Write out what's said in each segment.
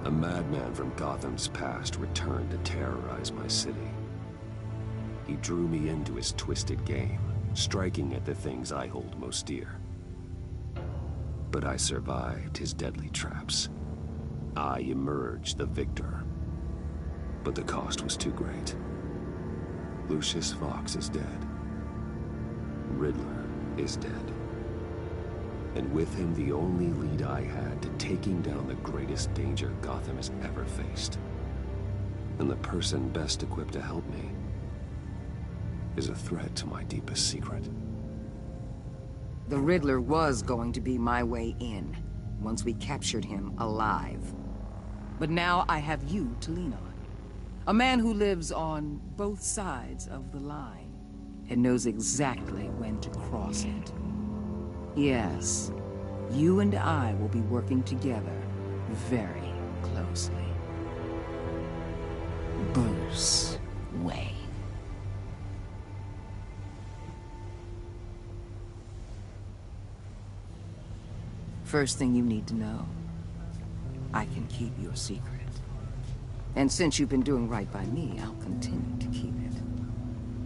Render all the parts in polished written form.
A madman from Gotham's past returned to terrorize my city. He drew me into his twisted game, striking at the things I hold most dear. But I survived his deadly traps. I emerged the victor. But the cost was too great. Lucius Fox is dead. Riddler is dead. And with him, the only lead I had to taking down the greatest danger Gotham has ever faced. And the person best equipped to help me is a threat to my deepest secret. The Riddler was going to be my way in, once we captured him alive. But now I have you to lean on. A man who lives on both sides of the line, and knows exactly when to cross it. Yes, you and I will be working together very closely. Bruce Wayne. First thing you need to know, I can keep your secret. And since you've been doing right by me, I'll continue to keep it.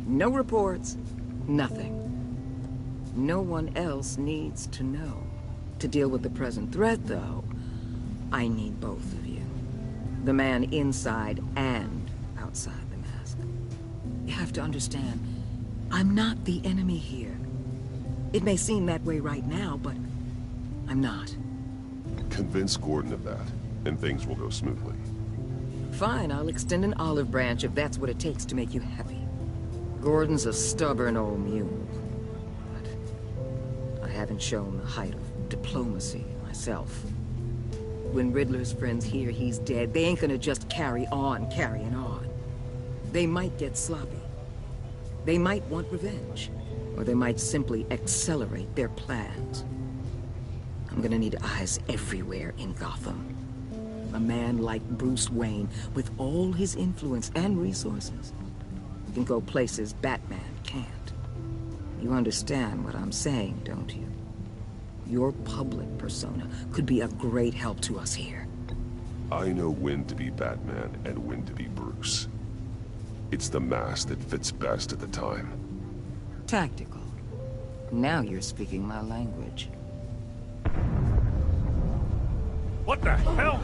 No reports, nothing. No one else needs to know. To deal with the present threat, though, I need both of you. The man inside and outside the mask. You have to understand, I'm not the enemy here. It may seem that way right now, but I'm not. Convince Gordon of that, and things will go smoothly. Fine, I'll extend an olive branch if that's what it takes to make you happy. Gordon's a stubborn old mule. But I haven't shown the height of diplomacy myself. When Riddler's friends hear he's dead, they ain't gonna just carry on carrying on. They might get sloppy. They might want revenge. Or they might simply accelerate their plans. I'm gonna need eyes everywhere in Gotham. A man like Bruce Wayne, with all his influence and resources, can go places Batman can't. You understand what I'm saying, don't you? Your public persona could be a great help to us here. I know when to be Batman and when to be Bruce. It's the mask that fits best at the time. Tactical. Now you're speaking my language. What the hell?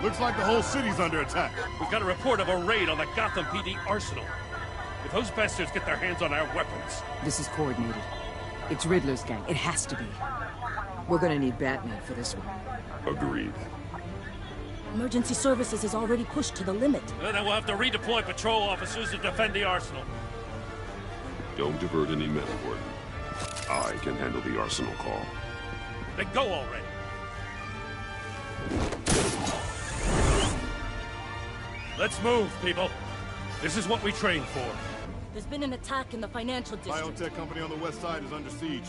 Looks like the whole city's under attack. We've got a report of a raid on the Gotham PD arsenal. If those bastards get their hands on our weapons... This is coordinated. It's Riddler's gang. It has to be. We're gonna need Batman for this one. Agreed. Emergency services is already pushed to the limit. Then we'll have to redeploy patrol officers to defend the arsenal. Don't divert any men, Gordon. I can handle the arsenal call. Then go already. Let's move, people. This is what we trained for. There's been an attack in the financial district. Biotech company on the west side is under siege.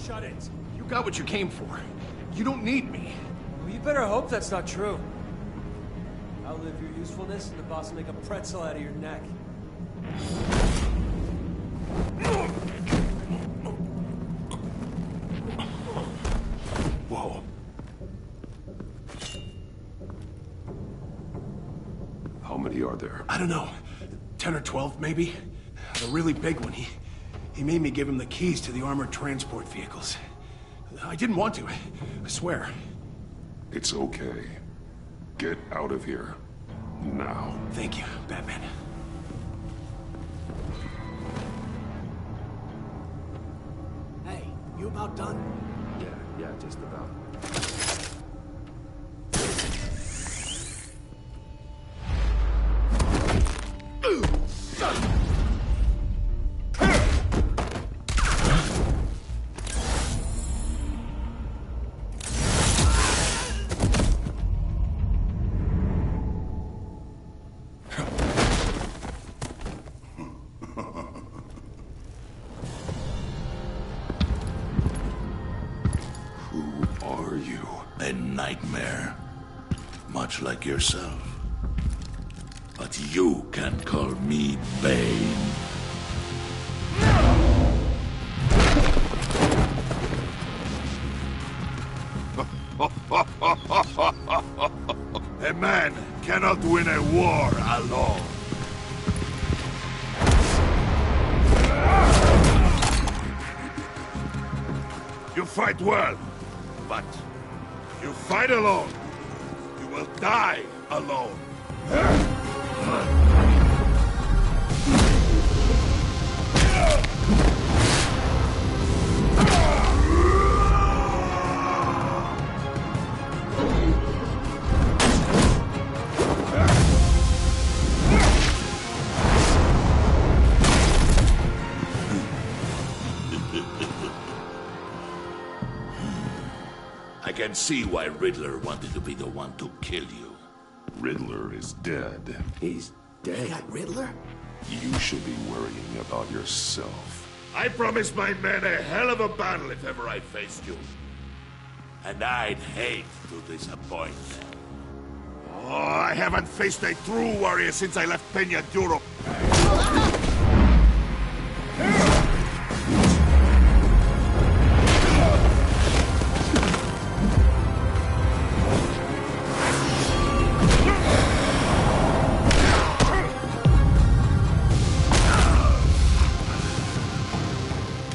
Shut it. You got what you came for. You don't need me. Well, you better hope that's not true. Outlive your usefulness, and the boss will make a pretzel out of your neck. Whoa. many are there? I don't know. 10 or 12, maybe? The really big one, he made me give him the keys to the armored transport vehicles. I didn't want to, I swear. It's okay. Get out of here. Now. Thank you, Batman. Hey, you about done? Yeah, just about. A nightmare. Much like yourself. But you can call me Bane. A man cannot win a war alone. You fight well, but you fight alone. You will die alone. I can see why Riddler wanted to be the one to kill you. Riddler is dead. He's dead. You got Riddler? You should be worrying about yourself. I promised my men a hell of a battle if ever I faced you. And I'd hate to disappoint them. Oh, I haven't faced a true warrior since I left Peña Duro.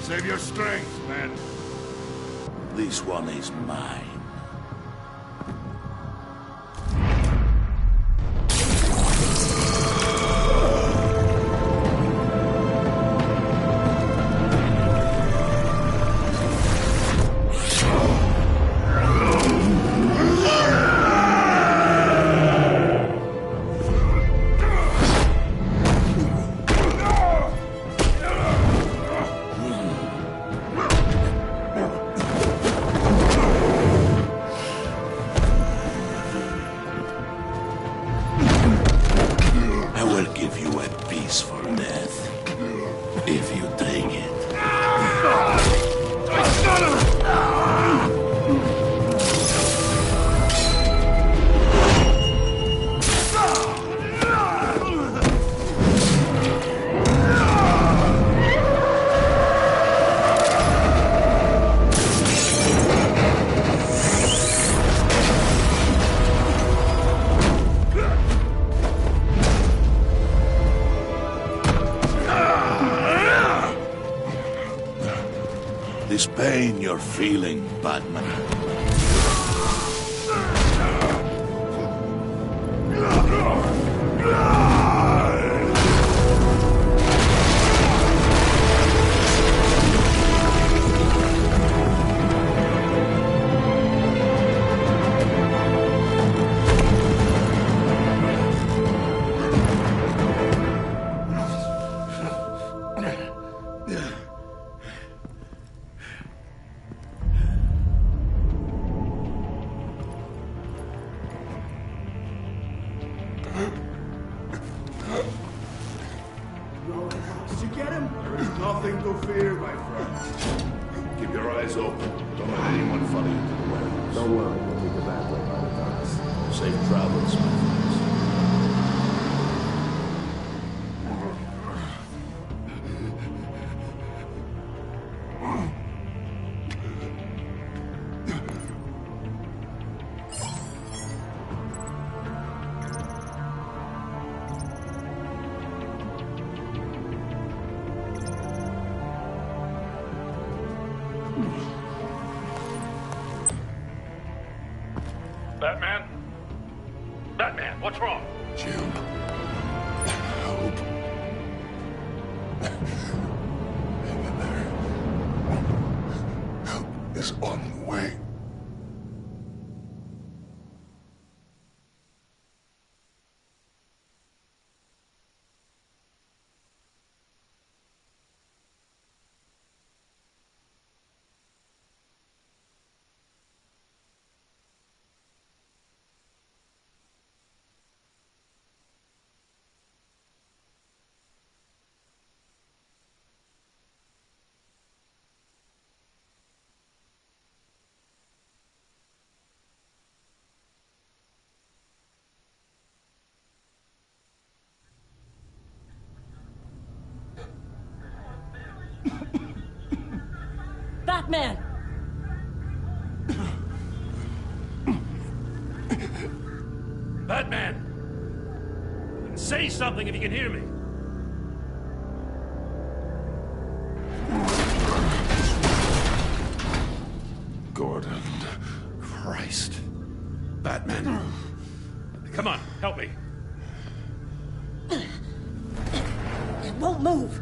Save your strength, man. This one is mine. If you take it. This pain you're feeling, Batman. Did you get him? There is nothing to fear, my friend. Keep your eyes open. Don't let anyone follow you to the warehouse. Don't worry, we'll take the back way by the docks. Safe travels, my friends. Batman? Batman, what's wrong? Jim. Hope. Hang in there. Help is on the way. Batman! Batman! Say something if you can hear me. Gordon. Christ. Batman. Come on, help me. It won't move!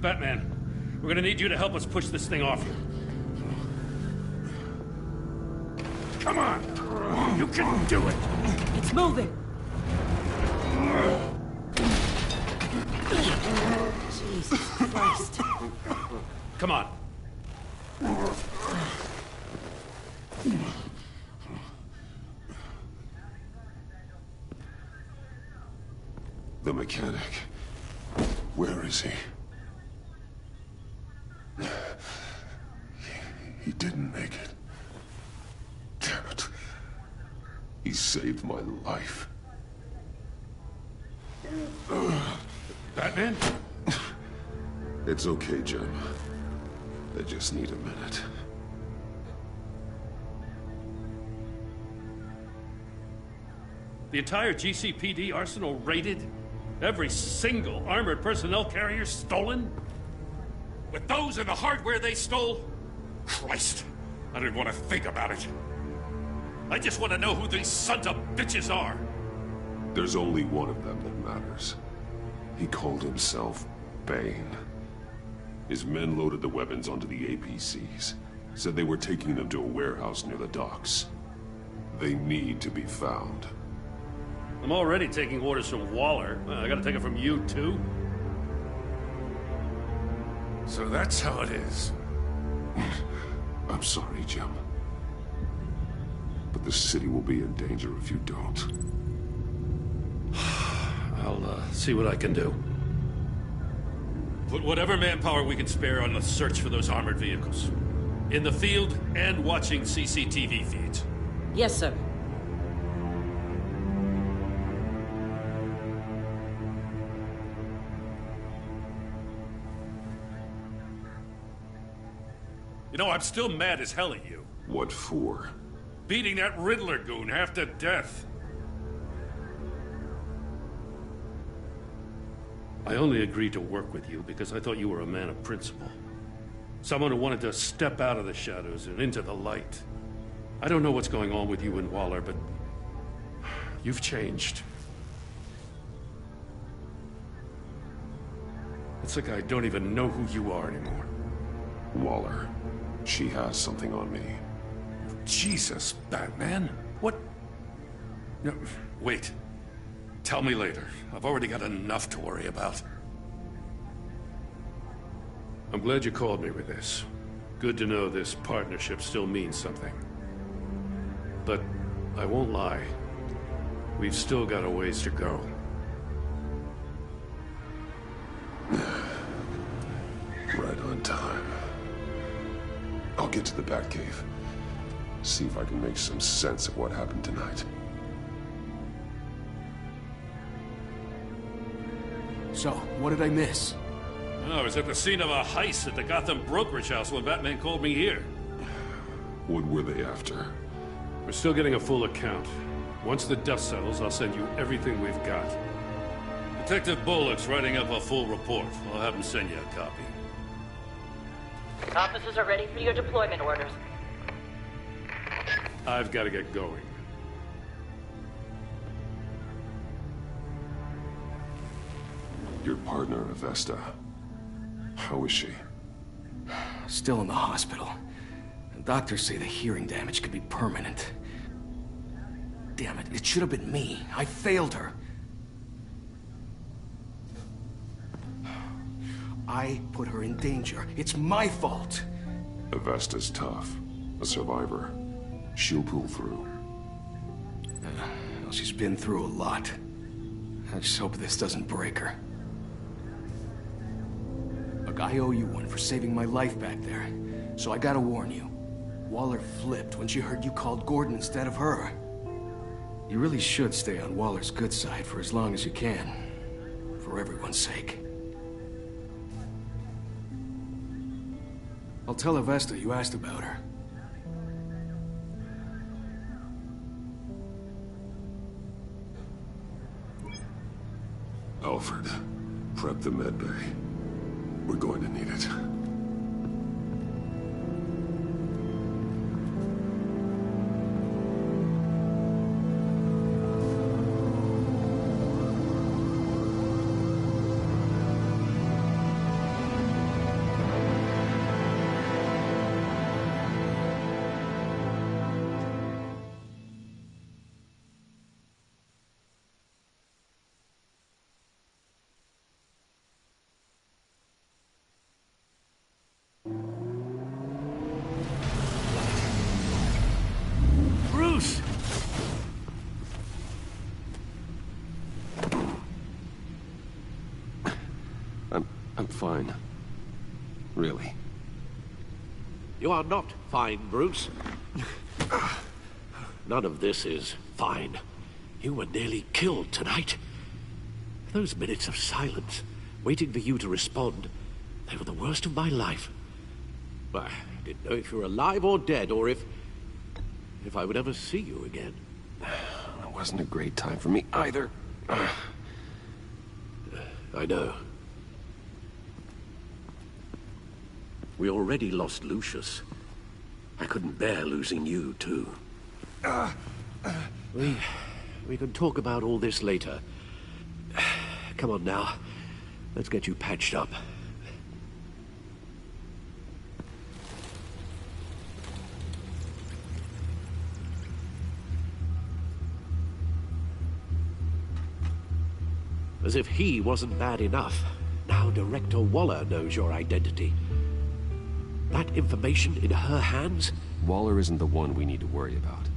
Batman, we're gonna need you to help us push this thing off you. Come on! You can do it! It's moving! Jesus Christ. Come on. The mechanic. Where is he? He didn't make it. Damn it. He saved my life. Batman? It's okay, Jim. I just need a minute. The entire GCPD arsenal raided? Every single armored personnel carrier stolen? With those and the hardware they stole? Christ, I don't want to think about it. I just want to know who these sons of bitches are. There's only one of them that matters. He called himself Bane. His men loaded the weapons onto the APCs. Said they were taking them to a warehouse near the docks. They need to be found. I'm already taking orders from Waller. I gotta take it from you, too? So that's how it is. I'm sorry, Jim. But the city will be in danger if you don't. I'll see what I can do. Put whatever manpower we can spare on the search for those armored vehicles. In the field and watching CCTV feeds. Yes, sir. You know, I'm still mad as hell at you. What for? Beating that Riddler goon half to death. I only agreed to work with you because I thought you were a man of principle. Someone who wanted to step out of the shadows and into the light. I don't know what's going on with you and Waller, but you've changed. It's like I don't even know who you are anymore. Waller. She has something on me. Jesus, Batman. What? No, wait. Tell me later. I've already got enough to worry about. I'm glad you called me with this. Good to know this partnership still means something. But I won't lie. We've still got a ways to go. Right on time. I'll get to the Batcave. See if I can make some sense of what happened tonight. So, what did I miss? Oh, I was at the scene of a heist at the Gotham brokerage house when Batman called me here. What were they after? We're still getting a full account. Once the dust settles, I'll send you everything we've got. Detective Bullock's writing up a full report. I'll have him send you a copy. Officers are ready for your deployment orders. I've got to get going. Your partner, Avesta. How is she? Still in the hospital. Doctors say the hearing damage could be permanent. Damn it, it should have been me. I failed her. I put her in danger. It's my fault. Avesta's tough. A survivor. She'll pull through. Well, she's been through a lot. I just hope this doesn't break her. Look, I owe you one for saving my life back there. So I gotta warn you. Waller flipped when she heard you called Gordon instead of her. You really should stay on Waller's good side for as long as you can. For everyone's sake. I'll tell Avesta you asked about her. Alfred, prep the med bay. We're going to need it. Bruce! I'm fine. Really. You are not fine, Bruce. None of this is fine. You were nearly killed tonight. Those minutes of silence, waiting for you to respond, they were the worst of my life. I didn't know if you were alive or dead, or if I would ever see you again. It wasn't a great time for me either. I know. We already lost Lucius. I couldn't bear losing you, too. We can talk about all this later. Come on now. Let's get you patched up. As if he wasn't bad enough, now Director Waller knows your identity. That information in her hands? Waller isn't the one we need to worry about.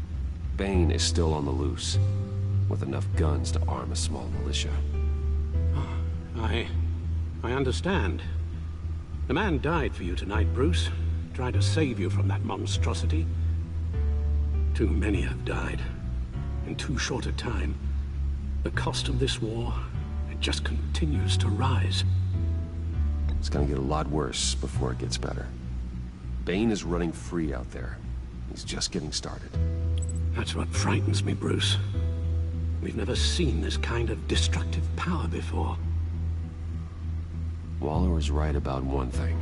Bane is still on the loose, with enough guns to arm a small militia. I understand. The man died for you tonight, Bruce. Tried to save you from that monstrosity. Too many have died. In too short a time. The cost of this war, it just continues to rise. It's gonna get a lot worse before it gets better. Bane is running free out there. He's just getting started. That's what frightens me, Bruce. We've never seen this kind of destructive power before. Waller was right about one thing.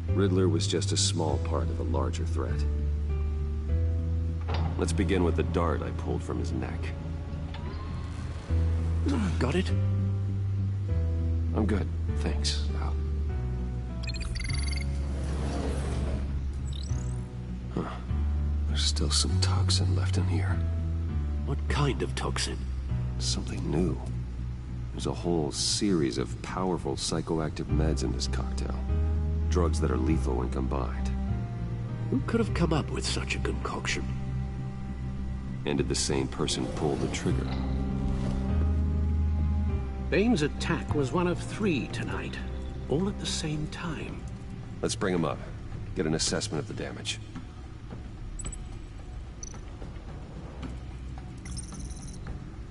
Riddler was just a small part of a larger threat. Let's begin with the dart I pulled from his neck. Got it? I'm good, thanks, Al. Huh. There's still some toxin left in here. What kind of toxin? Something new. There's a whole series of powerful psychoactive meds in this cocktail. Drugs that are lethal when combined. Who could have come up with such a concoction? And did the same person pull the trigger? Bane's attack was one of 3 tonight, all at the same time. Let's bring him up. Get an assessment of the damage.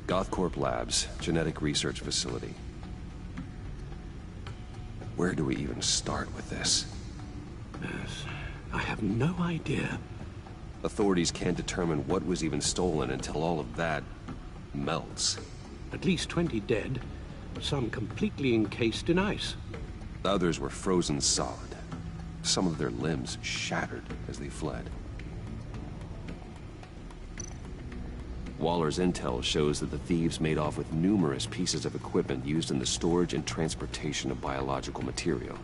Gothcorp Labs, genetic research facility. Where do we even start with this? Yes, I have no idea. Authorities can't determine what was even stolen until all of that melts. At least 20 dead, some completely encased in ice. Others were frozen solid. Some of their limbs shattered as they fled. Waller's intel shows that the thieves made off with numerous pieces of equipment used in the storage and transportation of biological material.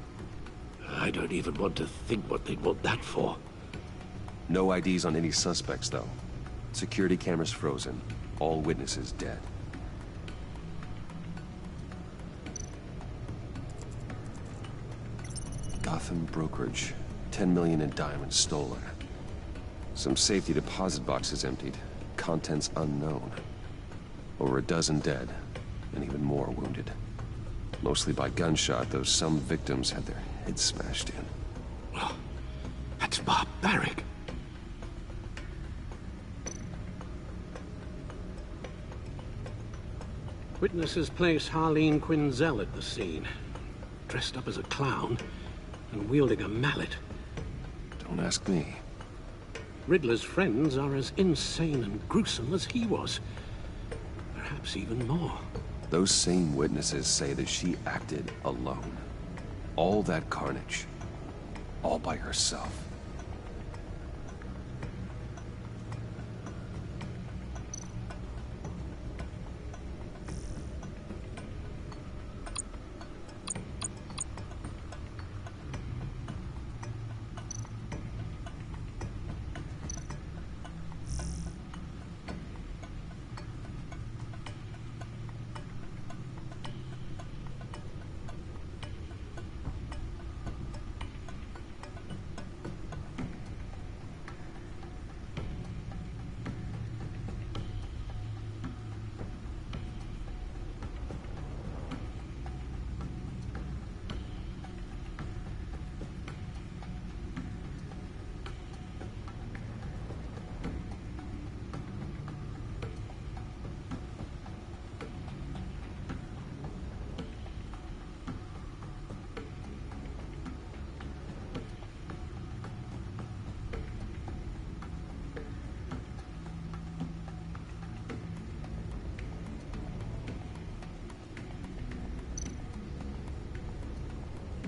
I don't even want to think what they'd want that for. No IDs on any suspects, though. Security cameras frozen. All witnesses dead. Gotham brokerage. 10 million in diamonds stolen. Some safety deposit boxes emptied. Contents unknown. Over a dozen dead, and even more wounded. Mostly by gunshot, though some victims had their heads smashed in. Well, that's barbaric. Witnesses place Harleen Quinzel at the scene, dressed up as a clown and wielding a mallet. Don't ask me. Riddler's friends are as insane and gruesome as he was. Perhaps even more. Those same witnesses say that she acted alone. All that carnage. All by herself.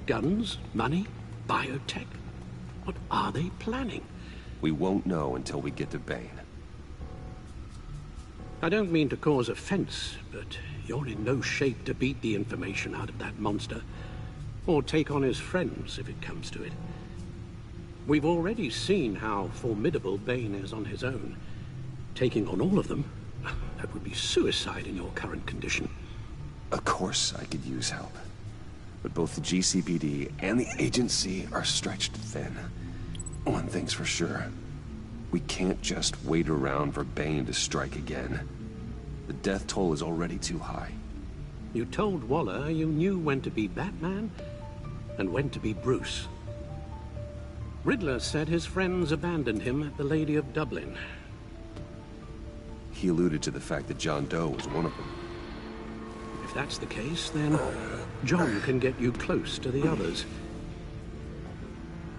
Guns, money, biotech. What are they planning? We won't know until we get to Bane. I don't mean to cause offense, but you're in no shape to beat the information out of that monster. Or take on his friends, if it comes to it. We've already seen how formidable Bane is on his own. Taking on all of them, that would be suicide in your current condition. Of course I could use help. But both the GCPD and the agency are stretched thin. One thing's for sure. We can't just wait around for Bane to strike again. The death toll is already too high. You told Waller you knew when to be Batman and when to be Bruce. Riddler said his friends abandoned him at the Lady of Dublin. He alluded to the fact that John Doe was one of them. If that's the case, then John can get you close to the others.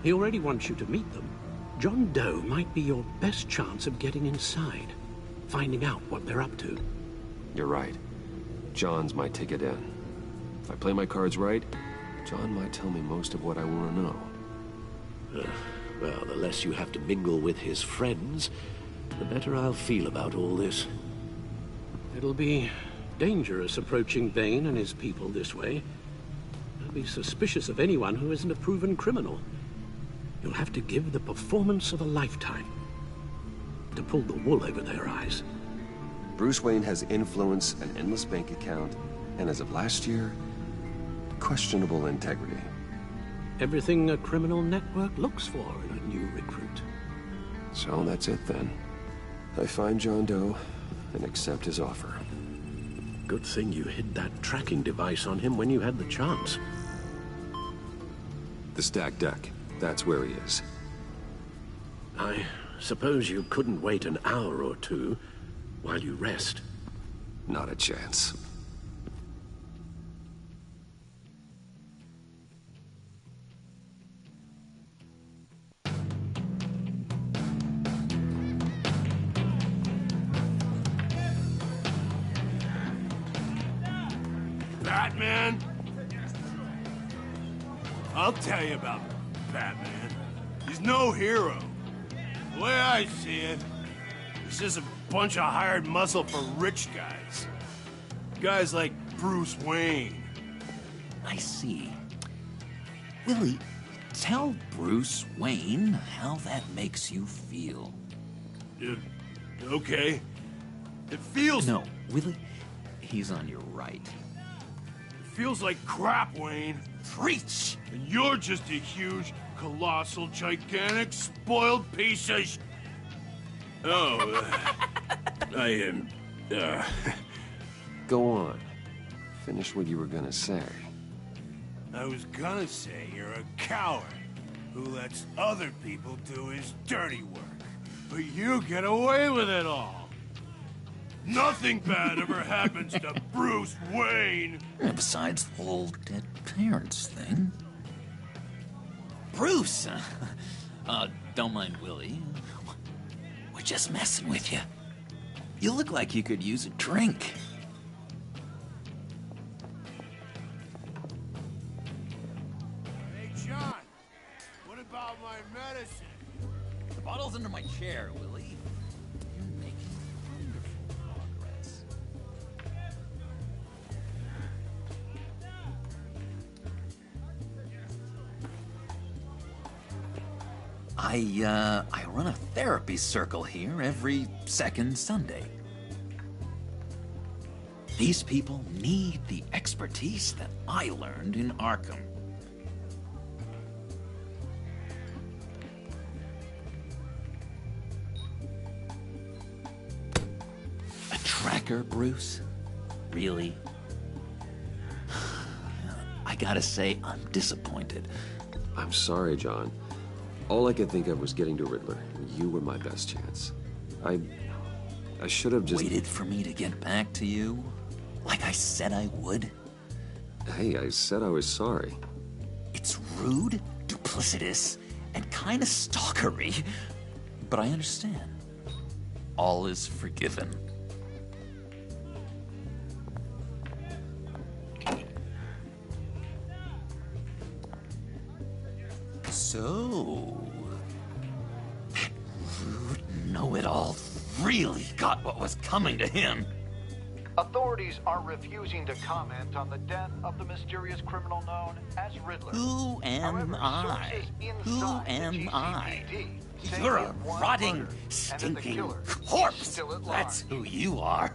He already wants you to meet them. John Doe might be your best chance of getting inside, finding out what they're up to. You're right. John's my ticket in. If I play my cards right, John might tell me most of what I want to know. Well, the less you have to mingle with his friends, the better I'll feel about all this. It'll be dangerous approaching Bane and his people this way. They'll be suspicious of anyone who isn't a proven criminal. You'll have to give the performance of a lifetime to pull the wool over their eyes. Bruce Wayne has influence, an endless bank account, and as of last year, questionable integrity. Everything a criminal network looks for in a new recruit. So that's it then. I find John Doe and accept his offer. Good thing you hid that tracking device on him when you had the chance. The stacked deck. That's where he is. I suppose you couldn't wait an hour or two while you rest? Not a chance. Batman? I'll tell you about Batman. He's no hero. The way I see it, This is a bunch of hired muscle for rich guys. Guys like Bruce Wayne. I see. Willie, tell Bruce Wayne how that makes you feel. Okay. It feels... No, Willie, he's on your right. It feels like crap, Wayne. Preach! And you're just a huge, colossal, gigantic, spoiled piece of... Oh, I am... Go on. Finish what you were gonna say. I was gonna say you're a coward who lets other people do his dirty work. But you get away with it all. Nothing bad ever happens to Bruce Wayne. And besides the whole dead parents thing. Bruce! Don't mind Willie. We're just messing with you. You look like you could use a drink. Hey, John. What about my medicine? The bottle's under my chair, Willie. You're making wonderful progress. I run a therapy circle here every second Sunday. These people need the expertise that I learned in Arkham. A tracker, Bruce? Really? I gotta say, I'm disappointed. I'm sorry, John. All I could think of was getting to Riddler. You were my best chance. I should have just... Waited for me to get back to you? Like I said I would? Hey, I said I was sorry. It's rude, duplicitous, and kinda stalkery. But I understand. All is forgiven. So... that rude know-it-all really got what was coming to him. Authorities are refusing to comment on the death of the mysterious criminal known as Riddler. Who am I? Who am I? You're a rotting, stinking corpse. That's who you are.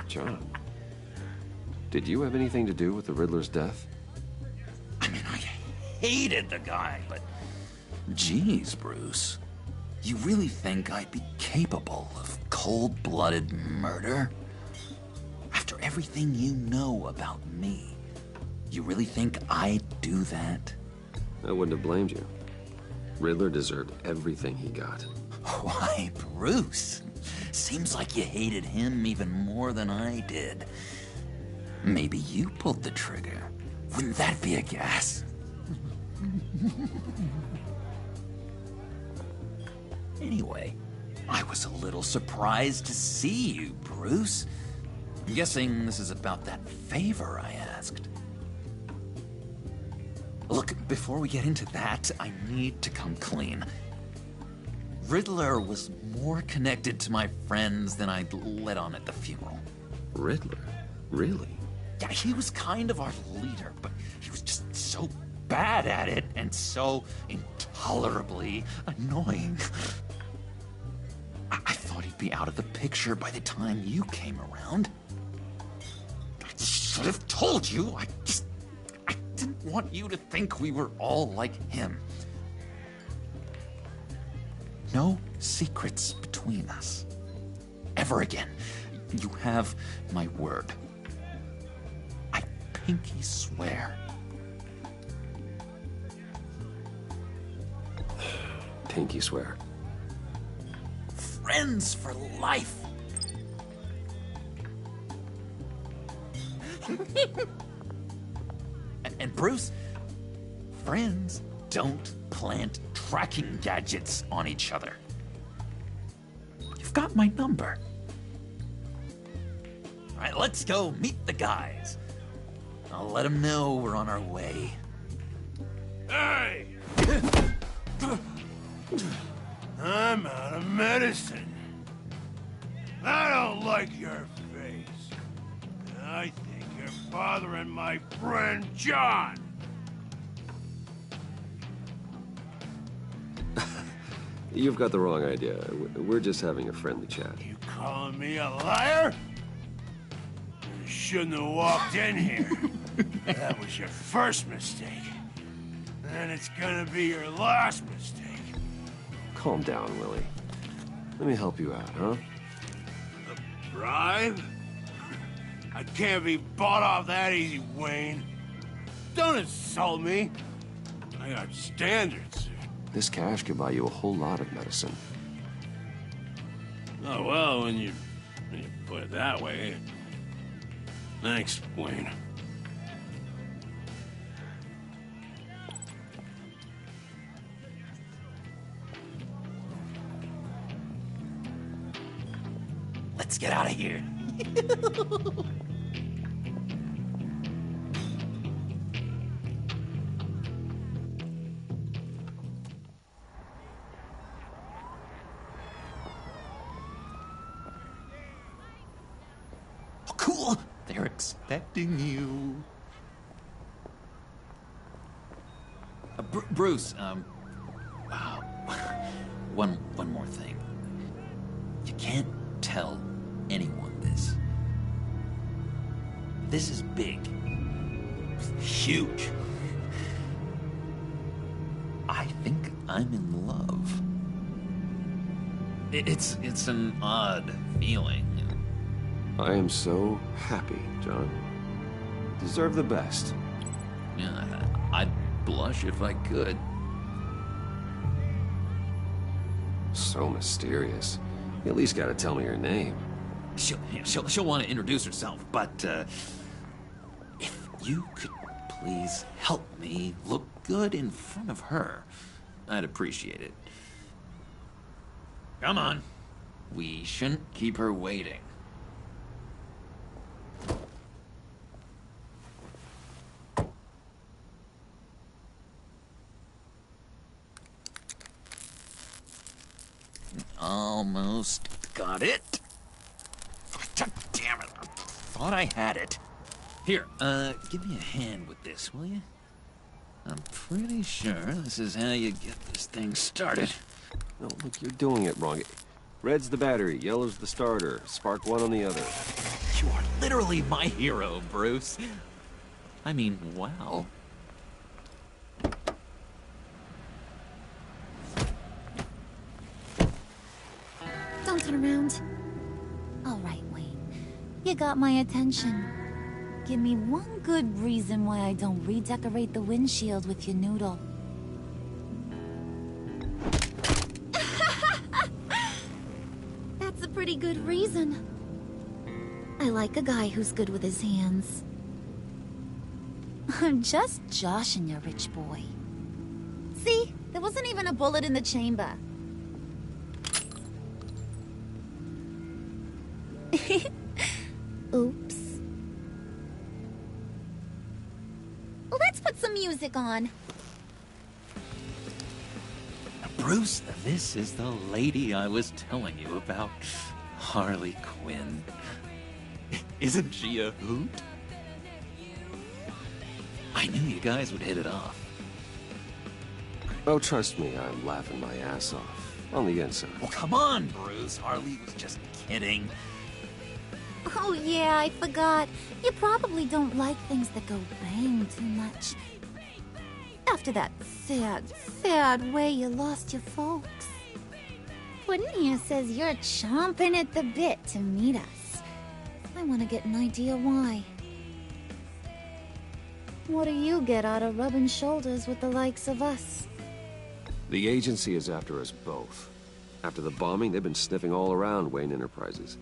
John, did you have anything to do with the Riddler's death? I mean, I hated the guy, but... Geez, Bruce. You really think I'd be capable of cold-blooded murder? After everything you know about me, you really think I'd do that? I wouldn't have blamed you. Riddler deserved everything he got. Why, Bruce? Seems like you hated him even more than I did. Maybe you pulled the trigger. Wouldn't that be a gas? Anyway, I was a little surprised to see you, Bruce. I'm guessing this is about that favor I asked. Look, before we get into that, I need to come clean. Riddler was more connected to my friends than I'd let on at the funeral. Riddler? Really? Yeah, he was kind of our leader, but he was just so bad at it and so intolerably annoying. I thought he'd be out of the picture by the time you came around. I should have told you. I didn't want you to think we were all like him. No secrets between us. Ever again. You have my word. I pinky swear. Pinky swear. Friends for life. And Bruce, friends don't plant tracking gadgets on each other. You've got my number. All right, let's go meet the guys. I'll let them know we're on our way. Hey! I'm out of medicine. I don't like your face. I think you're bothering my friend John. You've got the wrong idea. We're just having a friendly chat. You calling me a liar? You shouldn't have walked in here. That was your first mistake. And it's gonna be your last mistake. Calm down, Willie. Let me help you out, huh? A bribe? I can't be bought off that easy, Wayne. Don't insult me. I got standards. This cash could buy you a whole lot of medicine. Oh, well, when you put it that way. Thanks, Wayne. Let's get out of here. Oh, cool. They're expecting you. Bruce, one more thing. You can't tell anyone this. This is big. Huge. I think I'm in love. It's an odd feeling. I am so happy, John. Deserve the best. Yeah, I'd blush if I could. So mysterious. You at least gotta tell me your name. She'll want to introduce herself, but if you could please help me look good in front of her, I'd appreciate it. Come on. We shouldn't keep her waiting. Almost got it. Damn it. I thought I had it. Here, give me a hand with this, will you? I'm pretty sure this is how you get this thing started. No, look, you're doing it wrong. Red's the battery, yellow's the starter, spark one on the other. You are literally my hero, Bruce. I mean, wow. Don't turn around. All right, Wayne. You got my attention. Give me one good reason why I don't redecorate the windshield with your noodle. That's a pretty good reason. I like a guy who's good with his hands. I'm just joshing you, rich boy. See? There wasn't even a bullet in the chamber. Oops. Let's put some music on. Bruce, this is the lady I was telling you about. Harley Quinn. Isn't she a hoot? I knew you guys would hit it off. Oh, trust me, I'm laughing my ass off. On the inside. Well, come on, Bruce. Harley was just kidding. Oh yeah, I forgot. You probably don't like things that go bang too much. After that sad way you lost your folks. Puddin' here says you're chomping at the bit to meet us. I want to get an idea why. What do you get out of rubbing shoulders with the likes of us? The agency is after us both. After the bombing, they've been sniffing all around Wayne Enterprises.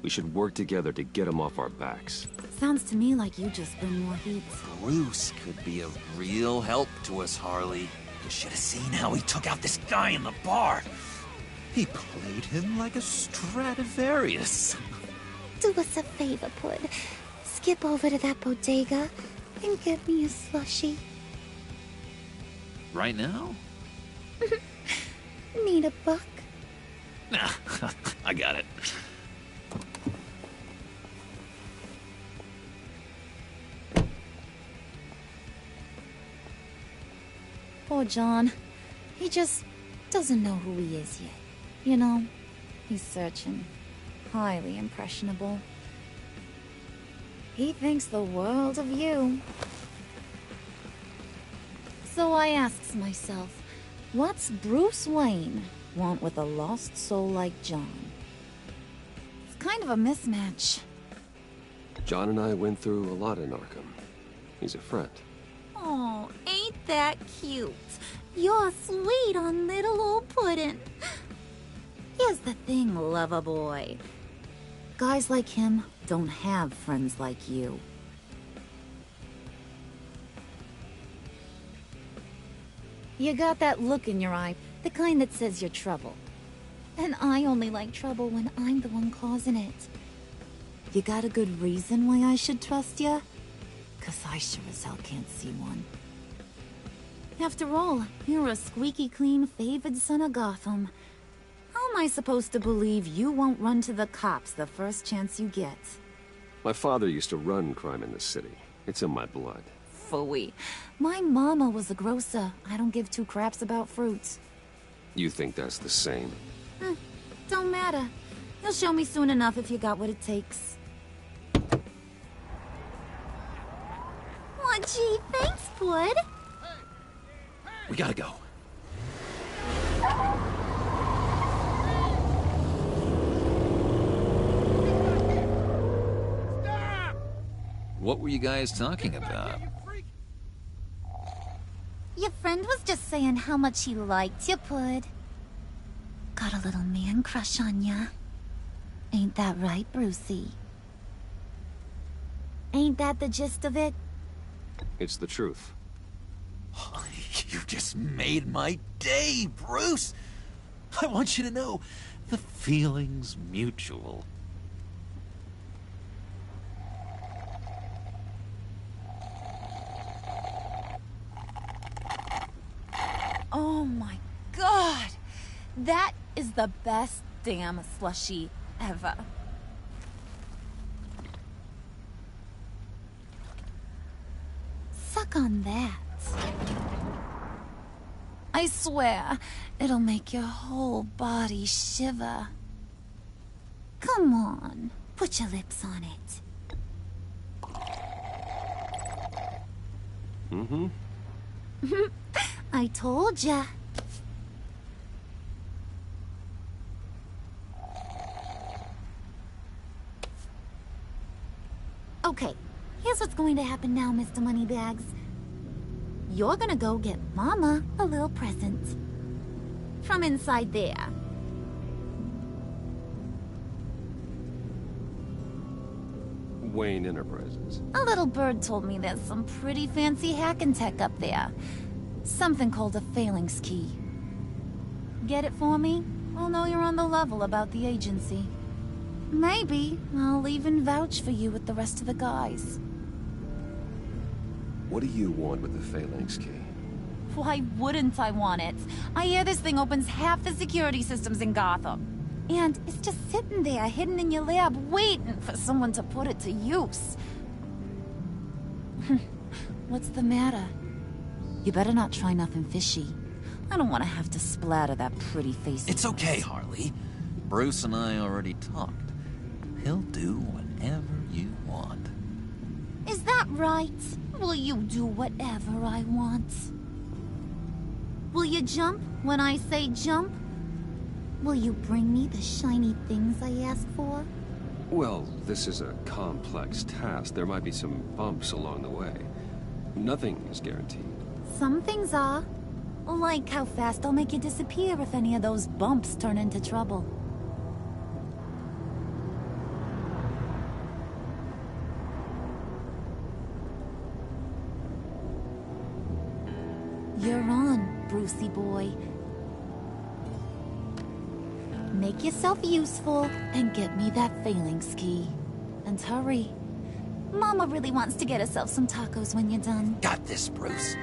We should work together to get them off our backs. Sounds to me like you just bring more heat. Bruce could be a real help to us, Harley. You should have seen how he took out this guy in the bar. He played him like a Stradivarius. Do us a favor, Pud. Skip over to that bodega and get me a slushie. Right now? Meaning need a buck? Nah, I got it. Poor John. He just doesn't know who he is yet. You know, he's searching. Highly impressionable. He thinks the world of you. So I asks myself, what's Bruce Wayne want with a lost soul like John? It's kind of a mismatch. John and I went through a lot in Arkham. He's a friend. Oh, ain't that cute? You're sweet on little old Puddin'. Here's the thing, lover boy. Guys like him don't have friends like you. You got that look in your eye, the kind that says you're trouble. And I only like trouble when I'm the one causing it. You got a good reason why I should trust you? 'Cause I sure as hell can't see one. After all, you're a squeaky clean favored son of Gotham. How am I supposed to believe you won't run to the cops the first chance you get? My father used to run crime in the city. It's in my blood. Phooey. My mama was a grocer. I don't give two craps about fruits. You think that's the same? Don't matter. You'll show me soon enough if you got what it takes. Oh, gee, thanks, Pud. We gotta go. What were you guys talking about? Your friend was just saying how much he liked you, Pud. Got a little man crush on ya. Ain't that right, Brucey? Ain't that the gist of it? It's the truth. You just made my day, Bruce! I want you to know, the feeling's mutual. Oh my god! That is the best damn slushie ever. Suck on that. I swear, it'll make your whole body shiver. Come on, put your lips on it. Mm-hmm. I told ya. Okay, here's what's going to happen now, Mr. Moneybags. You're gonna go get Mama a little present. From inside there. Wayne Enterprises. A little bird told me there's some pretty fancy hacking tech up there. Something called a Phalanx key. Get it for me? I'll know you're on the level about the agency. Maybe I'll even vouch for you with the rest of the guys. What do you want with the Phalanx key? Why wouldn't I want it? I hear this thing opens half the security systems in Gotham. And it's just sitting there, hidden in your lab, waiting for someone to put it to use. What's the matter? You better not try nothing fishy. I don't want to have to splatter that pretty face. It's okay, Harley. Bruce and I already talked. He'll do whatever you want. Is that right? Will you do whatever I want? Will you jump when I say jump? Will you bring me the shiny things I ask for? Well, this is a complex task. There might be some bumps along the way. Nothing is guaranteed. Some things are. Like how fast I'll make you disappear if any of those bumps turn into trouble. You're on, Brucey boy. Make yourself useful and get me that Phalanx key. And hurry. Mama really wants to get herself some tacos when you're done. Got this, Bruce.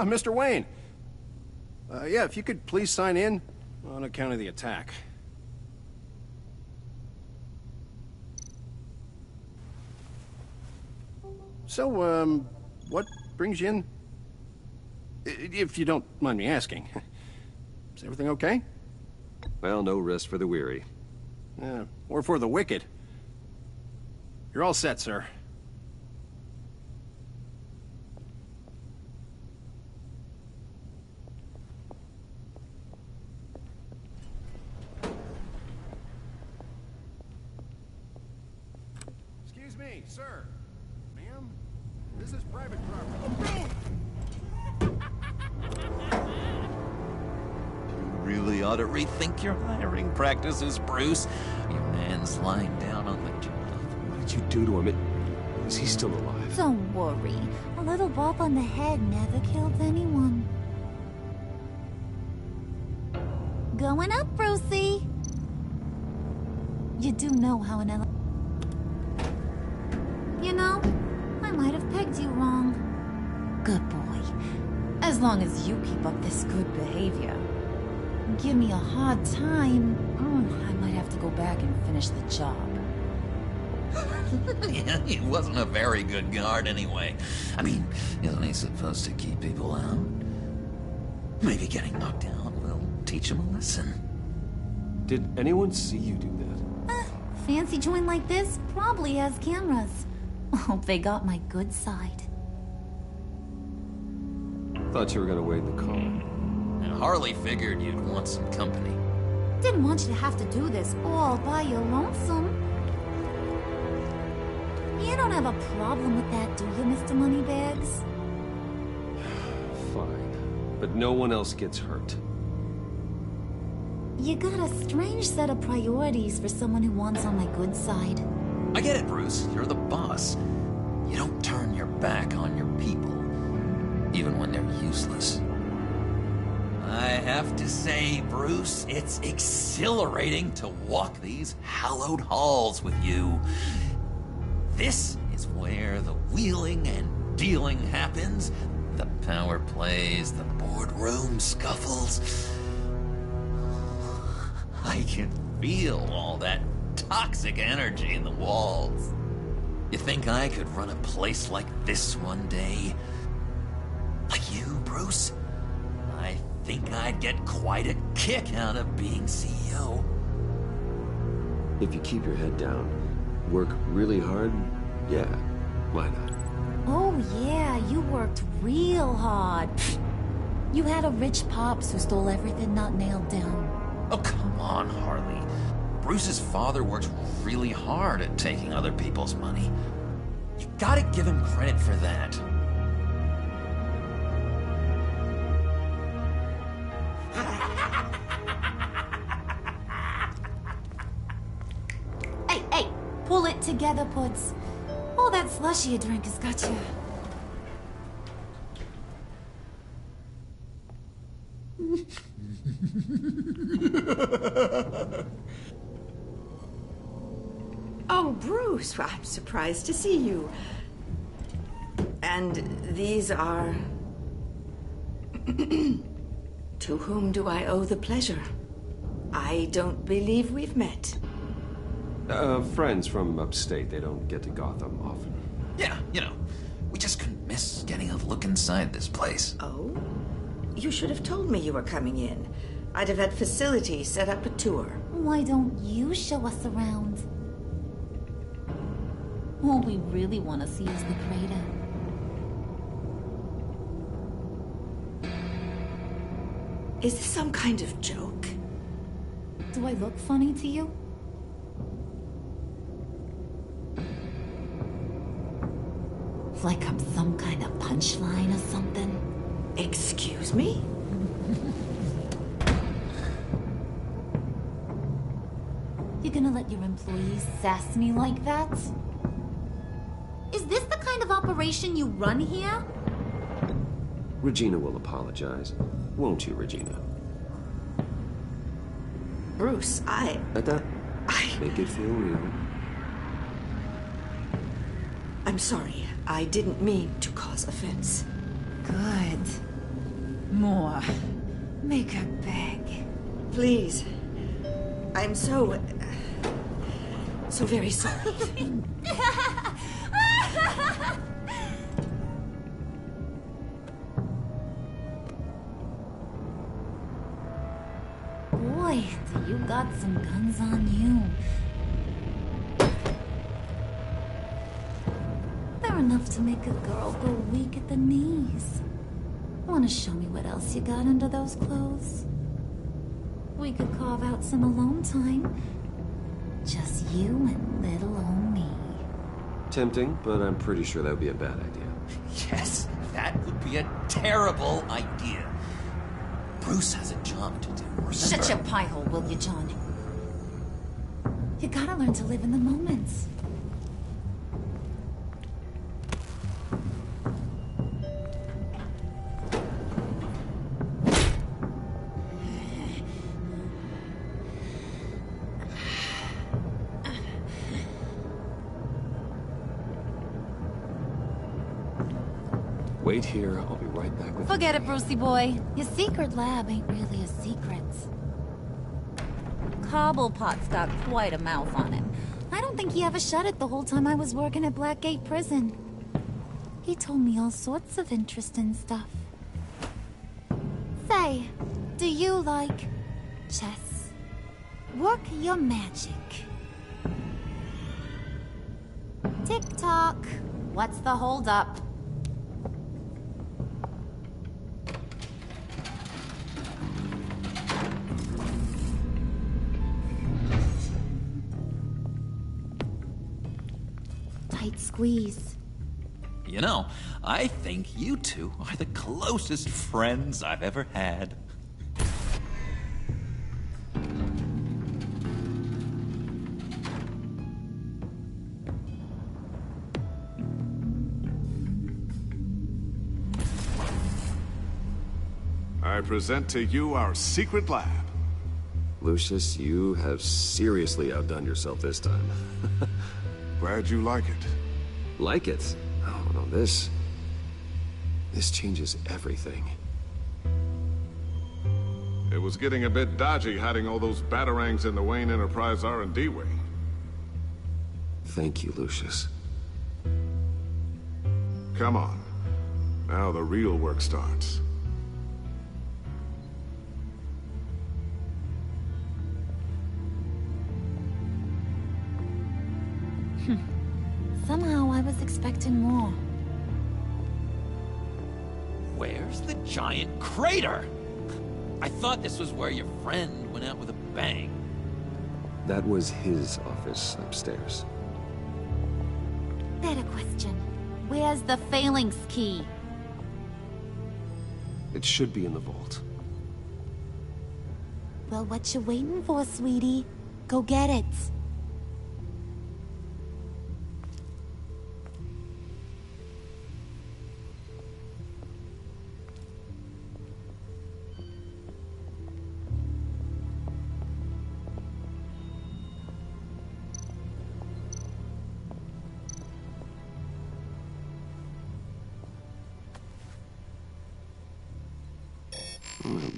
Mr. Wayne. Yeah, if you could please sign in on account of the attack. So, what brings you in? If you don't mind me asking. Is everything okay? Well, no rest for the weary. Or for the wicked. You're all set, sir. Excuse me, sir. Ma'am? This is private property. Really ought to rethink your hiring practices, Bruce. Your man's lying down on the job. What did you do to him? Is he still alive? Don't worry. A little bump on the head never killed anyone. Going up, Brucey. You do know how an You know, I might have pegged you wrong. Good boy. As long as you keep up this good behavior. Give me a hard time, I might have to go back and finish the job. Yeah, he wasn't a very good guard anyway. I mean, isn't he supposed to keep people out? Maybe getting knocked out will teach him a lesson. Did anyone see you do that? Fancy joint like this probably has cameras. Hope they got my good side. Thought you were gonna wait in the car. Harley figured you'd want some company. Didn't want you to have to do this all by your lonesome. You don't have a problem with that, do you, Mr. Moneybags? Fine. But no one else gets hurt. You got a strange set of priorities for someone who wants on my good side. I get it, Bruce. You're the boss. You don't turn your back on your people, even when they're useless. I have to say, Bruce, it's exhilarating to walk these hallowed halls with you. This is where the wheeling and dealing happens. The power plays, the boardroom scuffles. I can feel all that toxic energy in the walls. You think I could run a place like this one day? Like you, Bruce? I think I'd get quite a kick out of being CEO. If you keep your head down, work really hard, yeah, why not? Oh yeah, you worked real hard. You had a rich pops who stole everything not nailed down. Oh, come on, Harley. Bruce's father worked really hard at taking other people's money. You gotta give him credit for that. Hey, pull it together, Puds. All that slushy you drink has got you. Oh, Bruce, I'm surprised to see you. And these are... To whom do I owe the pleasure? I don't believe we've met. Friends from upstate. They don't get to Gotham often. Yeah, you know, we just couldn't miss getting a look inside this place. Oh? You should have told me you were coming in. I'd have had facilities set up a tour. Why don't you show us around? All we really want to see is the crater. Is this some kind of joke? Do I look funny to you? Like I'm some kind of punchline or something? Excuse me? You gonna let your employees sass me like that? Is this the kind of operation you run here? Regina will apologize. Won't you, Regina? Bruce, I... Make it feel real. I'm sorry. I didn't mean to cause offense. Good. More. Make her beg. Please. I'm so very sorry. Boy, do you got some guns on you. They're enough to make a girl go weak at the knees. Wanna show me what else you got under those clothes? We could carve out some alone time. Just you and little old me. Tempting, but I'm pretty sure that would be a bad idea. Yes, that would be a terrible idea. Bruce has a job to do, remember? Shut your pie hole, will you, John? You gotta learn to live in the moments. Wait here, I'll be right back with you. Forget it, Brucey boy. Your secret lab ain't really a secret. Cobblepot's got quite a mouth on him. I don't think he ever shut it the whole time I was working at Blackgate Prison. He told me all sorts of interesting stuff. Say, do you like chess? Work your magic. Tick-tock. What's the holdup? Tight squeeze. You know, I think you two are the closest friends I've ever had. I present to you our secret lab. Lucius, you have seriously outdone yourself this time. Glad you like it. Like it? Oh, no, this changes everything. It was getting a bit dodgy hiding all those batarangs in the Wayne Enterprise R&D wing. Thank you, Lucius. Come on. Now the real work starts. Somehow I was expecting more. Where's the giant crater? I thought this was where your friend went out with a bang. That was his office upstairs. Better question. Where's the Phalanx key? It should be in the vault. Well, what you waiting for, sweetie? Go get it.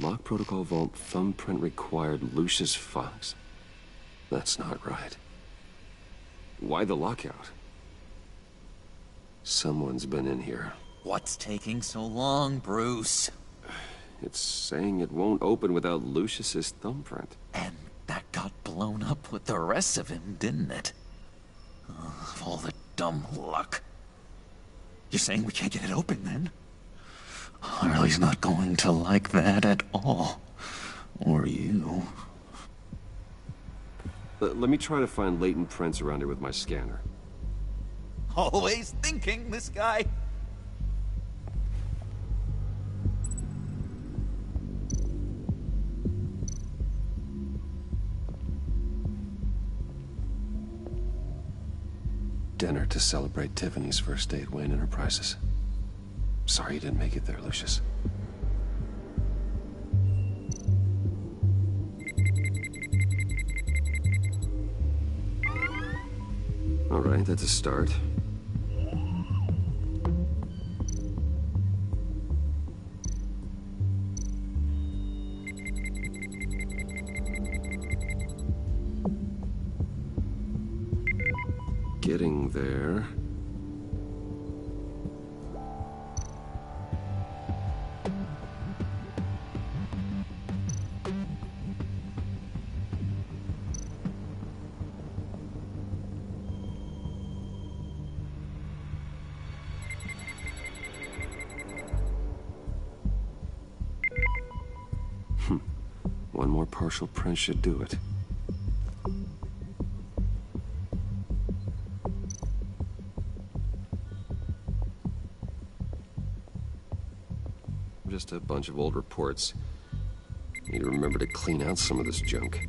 Lock protocol vault thumbprint required Lucius Fox. That's not right. Why the lockout? Someone's been in here. What's taking so long, Bruce? It's saying it won't open without Lucius's thumbprint. And that got blown up with the rest of him, didn't it? Oh, all the dumb luck. You're saying we can't get it open, then? Harley's not going to like that at all. Or you. Let me try to find latent prints around here with my scanner. Always thinking, this guy. Dinner to celebrate Tiffany's first day at Wayne Enterprises. Sorry you didn't make it there, Lucius. All right, that's a start. getting there. One more partial print should do it. Just a bunch of old reports. Need to remember to clean out some of this junk.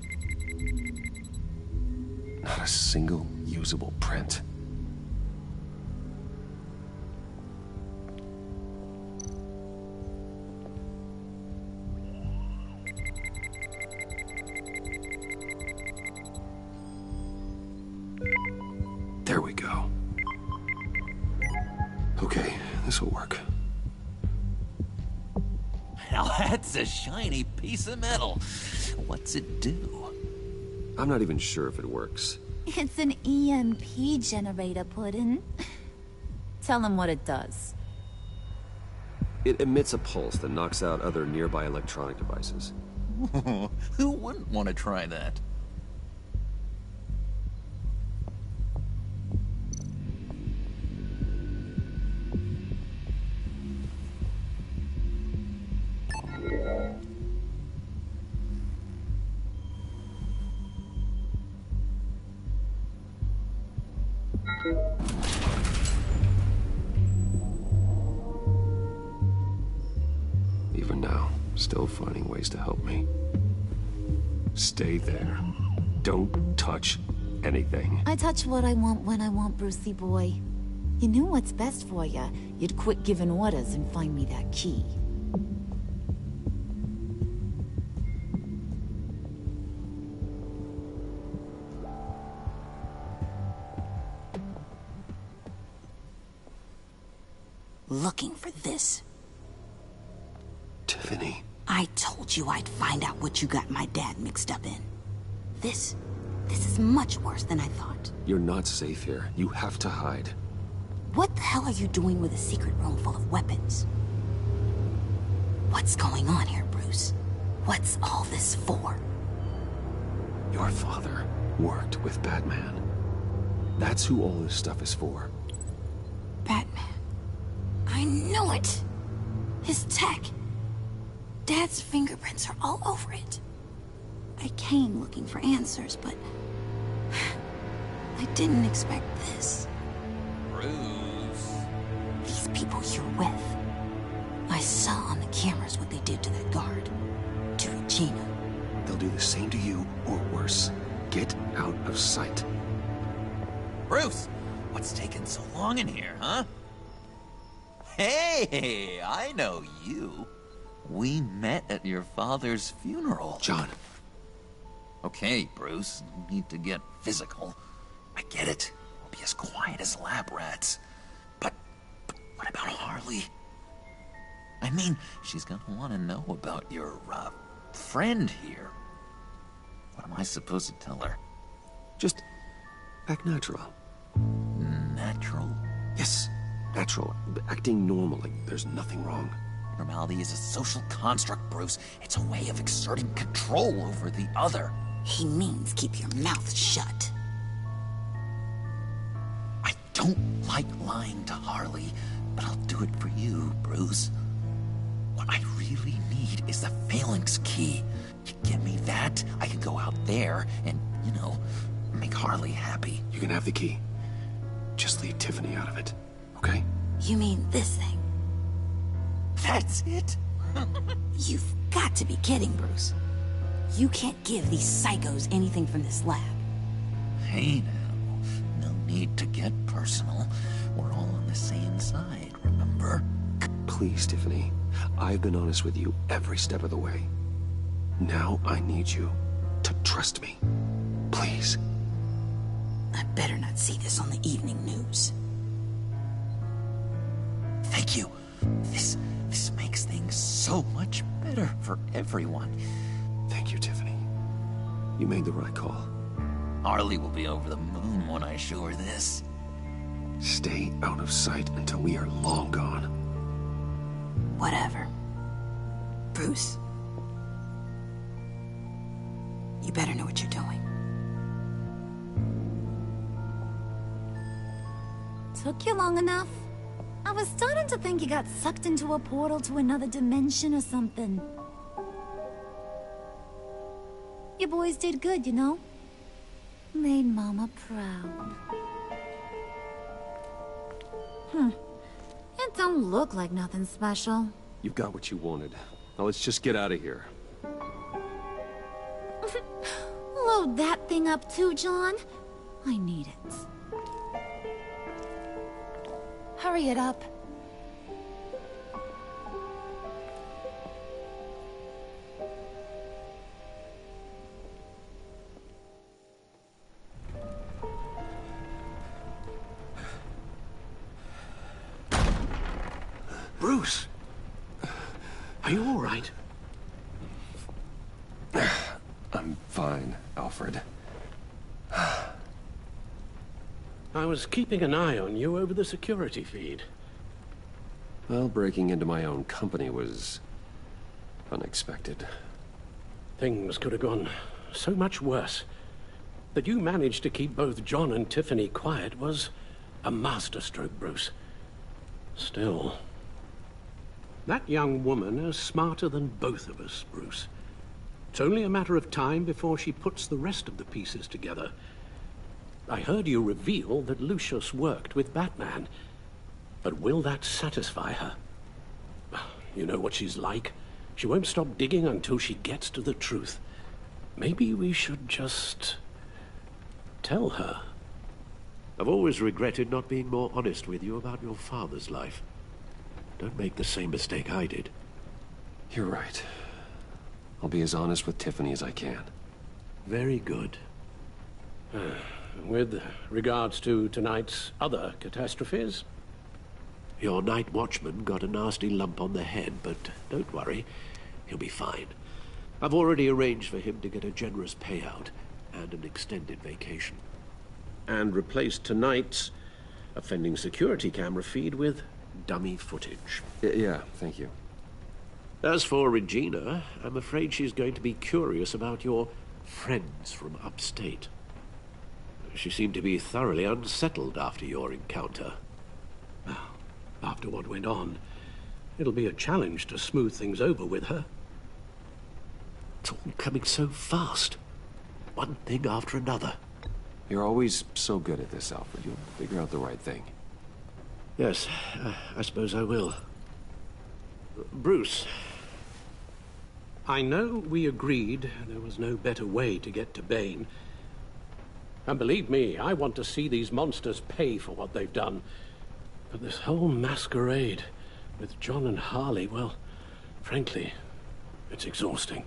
Not a single usable print. There we go. Okay, this will work. Now that's a shiny piece of metal. What's it do? I'm not even sure if it works. It's an EMP generator, Puddin'. Tell him what it does. It emits a pulse that knocks out other nearby electronic devices. Who wouldn't want to try that? Even now, still finding ways to help me. Stay there. Don't touch anything. I touch what I want when I want, Brucey boy. You knew what's best for you. You'd quit giving orders and find me that key. Looking for this. Tiffany. I told you I'd find out what you got my dad mixed up in. This is much worse than I thought. You're not safe here. You have to hide. What the hell are you doing with a secret room full of weapons? What's going on here, Bruce? What's all this for? Your father worked with Batman. That's who all this stuff is for. Batman. I knew it! His tech. Dad's fingerprints are all over it. I came looking for answers, but I didn't expect this. Bruce. These people you're with. I saw on the cameras what they did to that guard. To Regina. They'll do the same to you, or worse. Get out of sight. Bruce, what's taking so long in here, huh? Hey, I know you. We met at your father's funeral. John. Okay, Bruce, no need to get physical. I get it. We'll be as quiet as lab rats. But what about Harley? I mean, she's gonna want to know about your, friend here. What am I supposed to tell her? Just act natural. Natural? Yes, natural. Acting normal, like there's nothing wrong. Normality is a social construct, Bruce. It's a way of exerting control over the other. He means keep your mouth shut. I don't like lying to Harley, but I'll do it for you, Bruce. What I really need is the Phalanx key. You give me that, I can go out there and, you know, make Harley happy. You can have the key. Just leave Tiffany out of it, okay? You mean this thing? That's it? You've got to be kidding, Bruce. You can't give these psychos anything from this lab. Hey now, no need to get personal. We're all on the same side, remember? Please, Tiffany. I've been honest with you every step of the way. Now I need you to trust me. Please. I better not see this on the evening news. Thank you. This makes things so much better for everyone. Thank you, Tiffany. You made the right call. Harley will be over the moon when I show her this. Stay out of sight until we are long gone. Whatever. Bruce. You better know what you're doing. Took you long enough? I was starting to think you got sucked into a portal to another dimension or something. You boys did good, you know? Made Mama proud. It don't look like nothing special. You've got what you wanted. Now let's just get out of here. Load that thing up too, John. I need it. Hurry it up. Bruce! Are you all right? I'm fine, Alfred. I was keeping an eye on you over the security feed. Well, breaking into my own company was unexpected. Things could have gone so much worse. That you managed to keep both John and Tiffany quiet was a masterstroke, Bruce. Still, that young woman is smarter than both of us, Bruce. It's only a matter of time before she puts the rest of the pieces together. I heard you reveal that Lucius worked with Batman. But will that satisfy her? You know what she's like. She won't stop digging until she gets to the truth. Maybe we should just tell her. I've always regretted not being more honest with you about your father's life. Don't make the same mistake I did. You're right. I'll be as honest with Tiffany as I can. Very good. With regards to tonight's other catastrophes? Your night watchman got a nasty lump on the head, but don't worry. He'll be fine. I've already arranged for him to get a generous payout and an extended vacation. And replaced tonight's offending security camera feed with dummy footage. Yeah, thank you. As for Regina, I'm afraid she's going to be curious about your friends from upstate. She seemed to be thoroughly unsettled after your encounter. Well, after what went on, it'll be a challenge to smooth things over with her. It's all coming so fast. One thing after another. You're always so good at this, Alfred. You'll figure out the right thing. Yes, I suppose I will. Bruce, I know we agreed there was no better way to get to Bane. And believe me, I want to see these monsters pay for what they've done. But this whole masquerade with John and Harley, well, frankly, it's exhausting.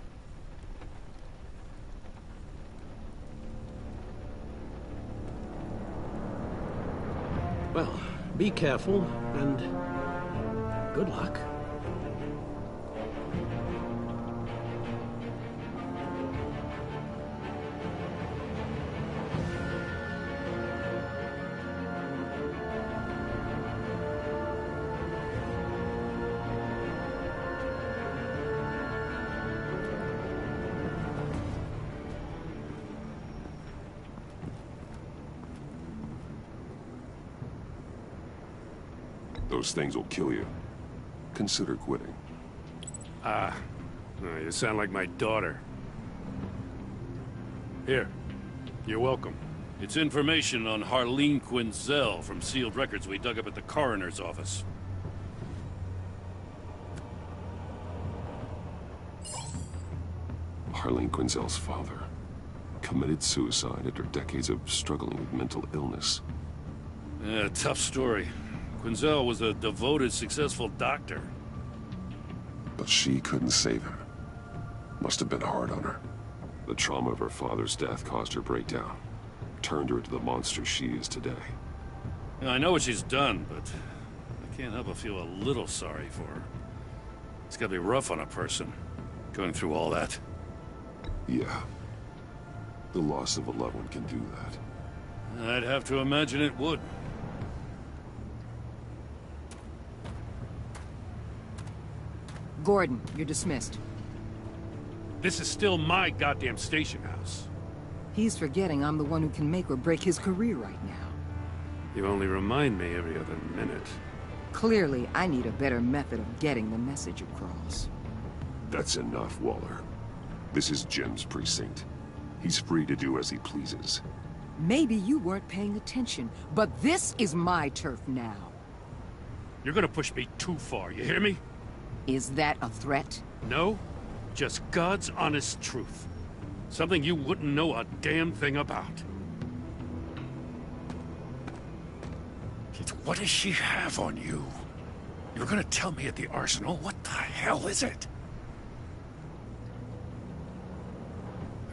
Well, be careful, and good luck. Those things will kill you. Consider quitting. You sound like my daughter. Here, you're welcome. It's information on Harleen Quinzel from sealed records we dug up at the coroner's office. Harleen Quinzel's father committed suicide after decades of struggling with mental illness. Yeah, tough story. Quinzel was a devoted, successful doctor. But she couldn't save him. Must have been hard on her. The trauma of her father's death caused her breakdown. Turned her into the monster she is today. Yeah, I know what she's done, but I can't help but feel a little sorry for her. It's gotta be rough on a person, going through all that. Yeah. The loss of a loved one can do that. I'd have to imagine it would. Gordon, you're dismissed. This is still my goddamn station house. He's forgetting I'm the one who can make or break his career right now. You only remind me every other minute. Clearly, I need a better method of getting the message across. That's enough, Waller. This is Jim's precinct. He's free to do as he pleases. Maybe you weren't paying attention, but this is my turf now. You're gonna push me too far, you hear me? Is that a threat? No, just God's honest truth. Something you wouldn't know a damn thing about. Kid, what does she have on you? You're gonna tell me at the arsenal? What the hell is it?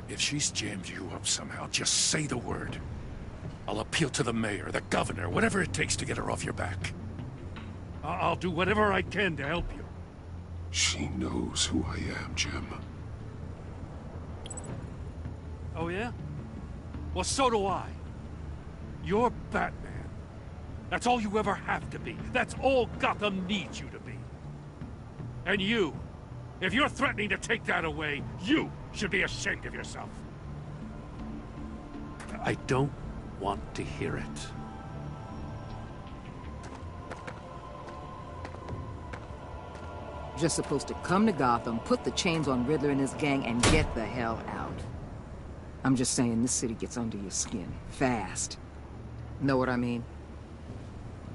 If she's jammed you up somehow, just say the word. I'll appeal to the mayor, the governor, whatever it takes to get her off your back. I'll do whatever I can to help you. She knows who I am, Jim. Oh yeah? Well, so do I. You're Batman. That's all you ever have to be. That's all Gotham needs you to be. And you, if you're threatening to take that away, you should be ashamed of yourself. I don't want to hear it. Just supposed to come to Gotham, put the chains on Riddler and his gang, and get the hell out. I'm just saying, this city gets under your skin. Fast. Know what I mean?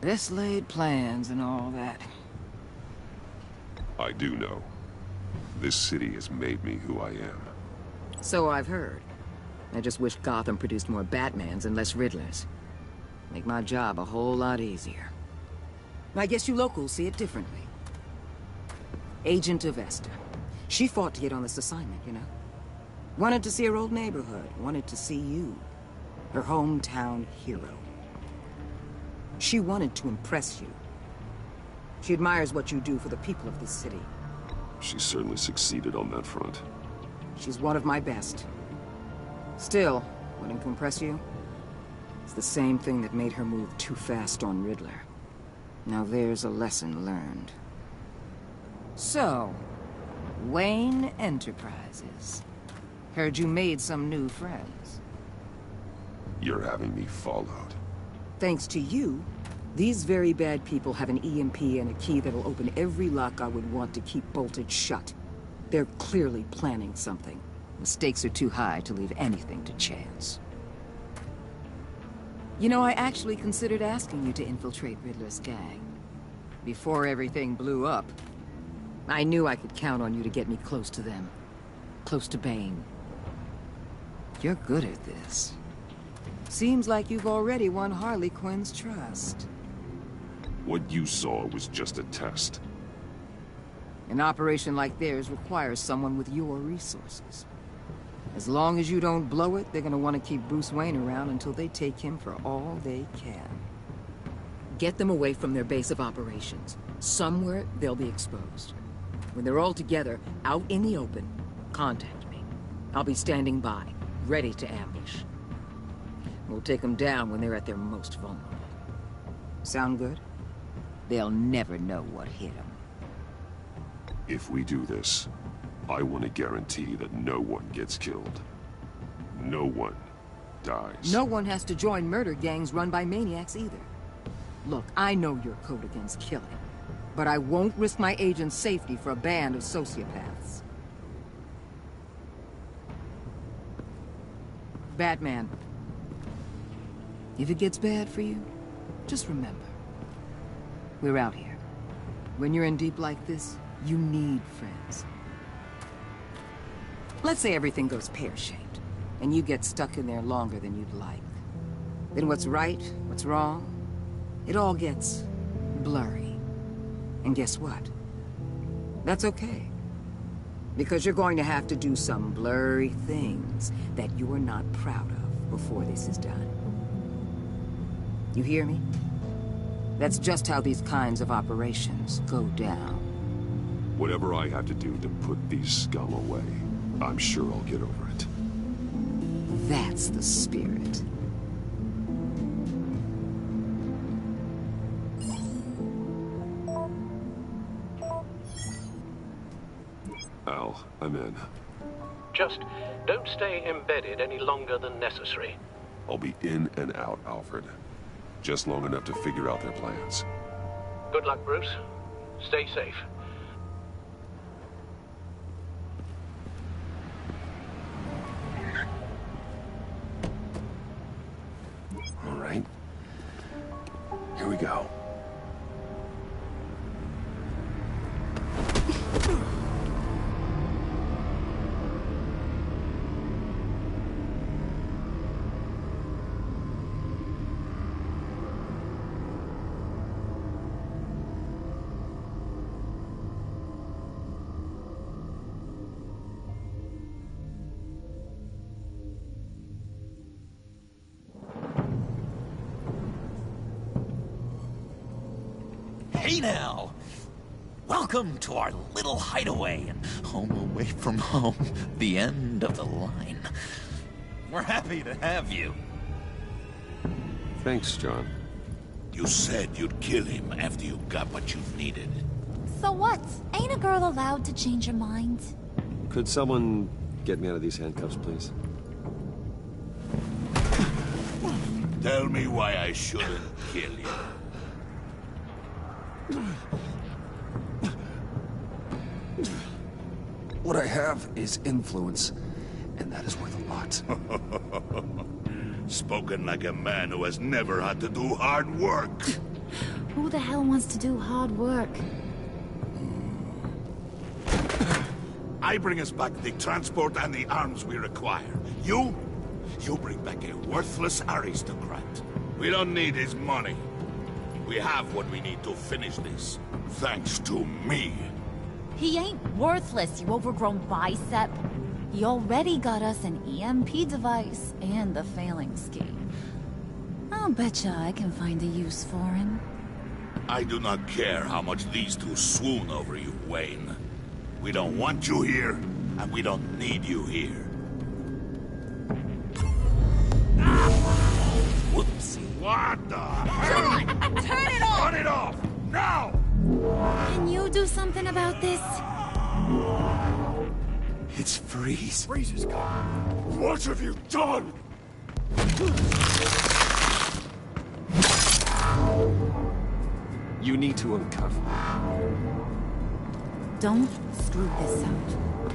Best laid plans and all that. I do know. This city has made me who I am. So I've heard. I just wish Gotham produced more Batmans and less Riddlers. Make my job a whole lot easier. I guess you locals see it differently. Agent Avesta. She fought to get on this assignment, you know? Wanted to see her old neighborhood. Wanted to see you. Her hometown hero. She wanted to impress you. She admires what you do for the people of this city. She certainly succeeded on that front. She's one of my best. Still, wanting to impress you? It's the same thing that made her move too fast on Riddler. Now there's a lesson learned. So, Wayne Enterprises. Heard you made some new friends. You're having me followed. Thanks to you, these very bad people have an EMP and a key that'll open every lock I would want to keep bolted shut. They're clearly planning something. The stakes are too high to leave anything to chance. You know, I actually considered asking you to infiltrate Riddler's gang. Before everything blew up, I knew I could count on you to get me close to them. Close to Bane. You're good at this. Seems like you've already won Harley Quinn's trust. What you saw was just a test. An operation like theirs requires someone with your resources. As long as you don't blow it, they're gonna want to keep Bruce Wayne around until they take him for all they can. Get them away from their base of operations. Somewhere they'll be exposed. When they're all together, out in the open, contact me. I'll be standing by, ready to ambush. We'll take them down when they're at their most vulnerable. Sound good? They'll never know what hit them. If we do this, I want to guarantee that no one gets killed. No one dies. No one has to join murder gangs run by maniacs either. Look, I know your code against killing, but I won't risk my agent's safety for a band of sociopaths. Batman. If it gets bad for you, just remember. We're out here. When you're in deep like this, you need friends. Let's say everything goes pear-shaped, and you get stuck in there longer than you'd like. Then what's right, what's wrong, it all gets blurry. And guess what? That's okay. Because you're going to have to do some blurry things that you're not proud of before this is done. You hear me? That's just how these kinds of operations go down. Whatever I have to do to put these scum away, I'm sure I'll get over it. That's the spirit. I'm in. Just don't stay embedded any longer than necessary. I'll be in and out, Alfred. Just long enough to figure out their plans. Good luck, Bruce. Stay safe. All right. Here we go. Hey now! Welcome to our little hideaway and home away from home, the end of the line. We're happy to have you. Thanks, John. You said you'd kill him after you got what you needed. So what? Ain't a girl allowed to change her mind? Could someone get me out of these handcuffs, please? Tell me why I shouldn't kill you. What I have is influence, and that is worth a lot. Spoken like a man who has never had to do hard work. Who the hell wants to do hard work? I bring us back the transport and the arms we require. You bring back a worthless aristocrat. We don't need his money. We have what we need to finish this, thanks to me. He ain't worthless, you overgrown bicep. He already got us an EMP device and the failing scheme. I'll betcha I can find a use for him. I do not care how much these two swoon over you, Wayne. We don't want you here, and we don't need you here. Whoopsie. What the hell? John, turn it off! Turn it off! Now! Can you do something about this? It's Freeze. Freeze is gone. What have you done? You need to uncuff me. Don't screw this up.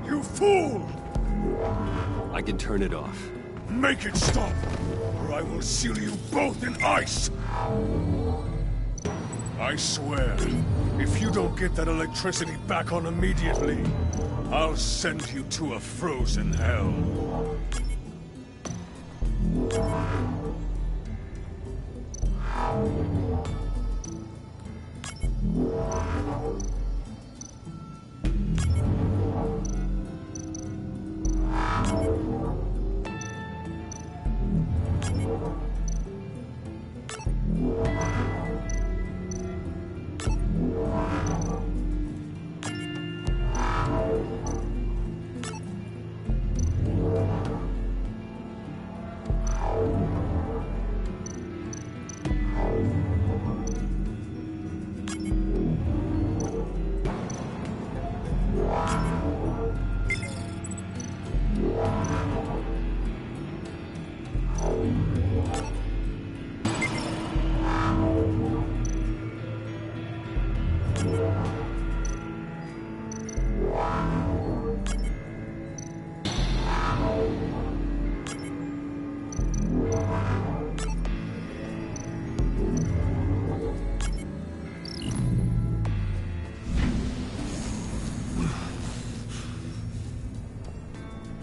You fool! I can turn it off. Make it stop, or I will seal you both in ice! I swear, if you don't get that electricity back on immediately, I'll send you to a frozen hell.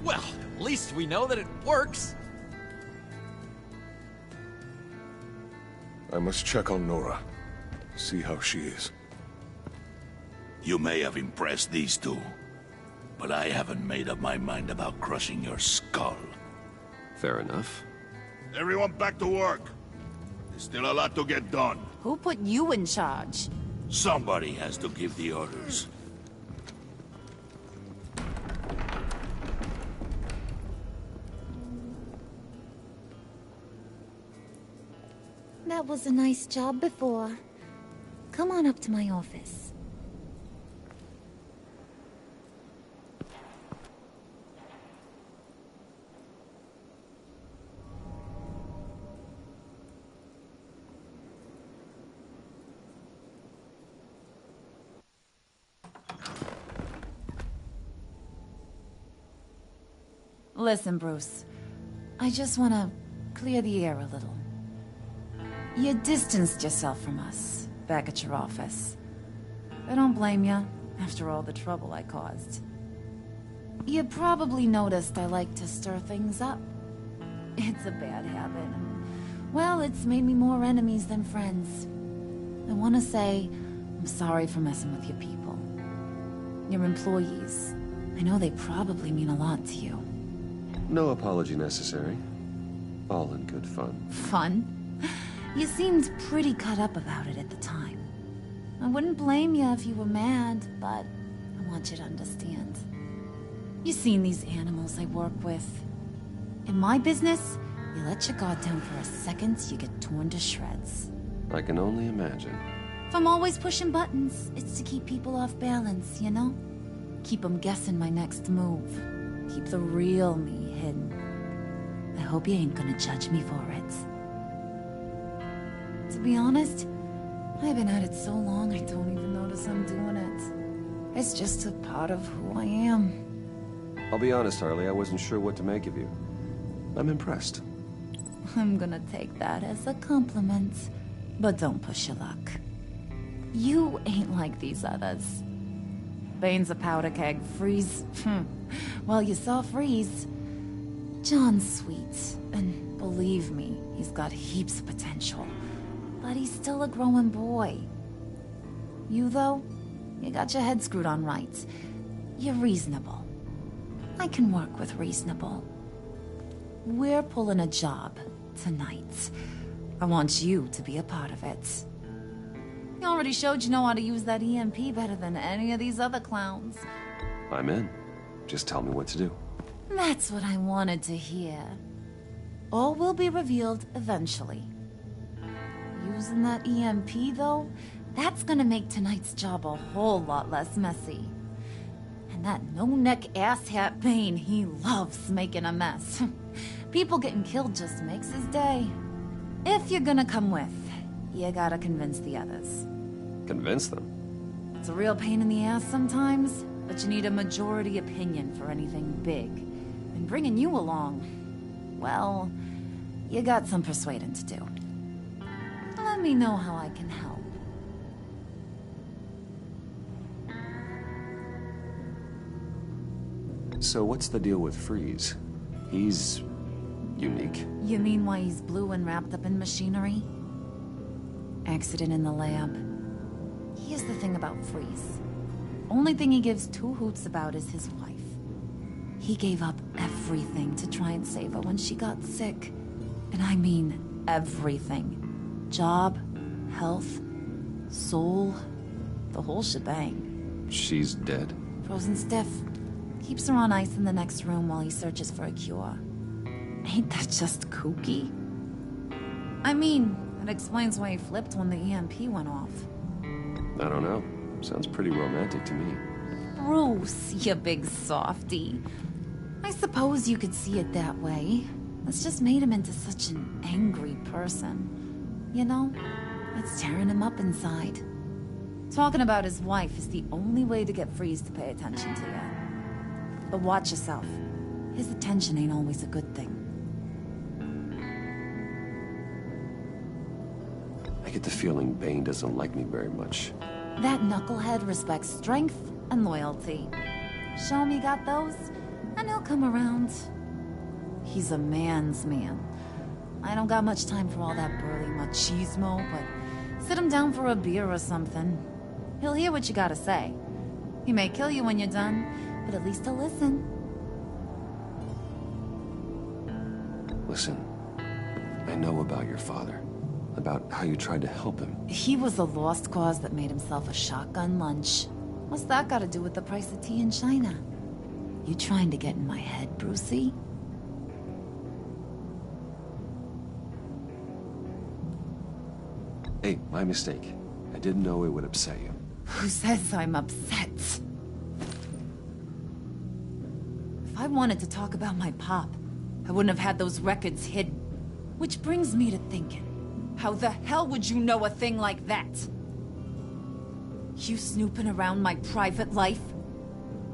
Well, at least we know that it works. I must check on Nora. See how she is. You may have impressed these two, but I haven't made up my mind about crushing your skull. Fair enough. Everyone back to work. There's still a lot to get done. Who put you in charge? Somebody has to give the orders. That was a nice job before. Come on up to my office. Listen, Bruce. I just want to clear the air a little. You distanced yourself from us back at your office. I don't blame you, after all the trouble I caused. You probably noticed I like to stir things up. It's a bad habit. Well, it's made me more enemies than friends. I want to say I'm sorry for messing with your people. Your employees. I know they probably mean a lot to you. No apology necessary. All in good fun. Fun? You seemed pretty cut up about it at the time. I wouldn't blame you if you were mad, but I want you to understand. You've seen these animals I work with. In my business, you let your guard down for a second, you get torn to shreds. I can only imagine. If I'm always pushing buttons, it's to keep people off balance, you know? Keep them guessing my next move. Keep the real me hidden. I hope you ain't gonna judge me for it. To be honest, I've been at it so long I don't even notice I'm doing it. It's just a part of who I am. I'll be honest, Harley, I wasn't sure what to make of you. I'm impressed. I'm gonna take that as a compliment. But don't push your luck. You ain't like these others. Bane's a powder keg. Freeze. Well, you saw Freeze. John's sweet. And believe me, he's got heaps of potential. But he's still a growing boy. You, though, you got your head screwed on right. You're reasonable. I can work with reasonable. We're pulling a job tonight. I want you to be a part of it. You already showed you know how to use that EMP better than any of these other clowns. I'm in. Just tell me what to do. That's what I wanted to hear. All will be revealed eventually. Using that EMP, though, that's gonna make tonight's job a whole lot less messy. And that no-neck asshat Bane, he loves making a mess. People getting killed just makes his day. If you're gonna come with, you gotta convince the others. Convince them? It's a real pain in the ass sometimes, but you need a majority opinion for anything big. And bringing you along, well, you got some persuading to do. Let me know how I can help. So what's the deal with Freeze? He's unique. You mean why he's blue and wrapped up in machinery? Accident in the lab. Here's the thing about Freeze. Only thing he gives two hoots about is his wife. He gave up everything to try and save her when she got sick. And I mean everything. Job, health, soul, the whole shebang. She's dead? Frozen stiff. Keeps her on ice in the next room while he searches for a cure. Ain't that just kooky? I mean, it explains why he flipped when the EMP went off. I don't know. Sounds pretty romantic to me. Bruce, you big softy. I suppose you could see it that way. It's just made him into such an angry person. You know, it's tearing him up inside. Talking about his wife is the only way to get Freeze to pay attention to you. But watch yourself. His attention ain't always a good thing. I get the feeling Bane doesn't like me very much. That knucklehead respects strength and loyalty. Show me got those, and he'll come around. He's a man's man. I don't got much time for all that burly machismo, but sit him down for a beer or something. He'll hear what you gotta say. He may kill you when you're done, but at least he'll listen. Listen, I know about your father. About how you tried to help him. He was a lost cause that made himself a shotgun lunch. What's that got to do with the price of tea in China? You trying to get in my head, Brucey? Hey, my mistake. I didn't know it would upset you. Who says I'm upset? If I wanted to talk about my pop, I wouldn't have had those records hidden. Which brings me to thinking. How the hell would you know a thing like that? You snooping around my private life?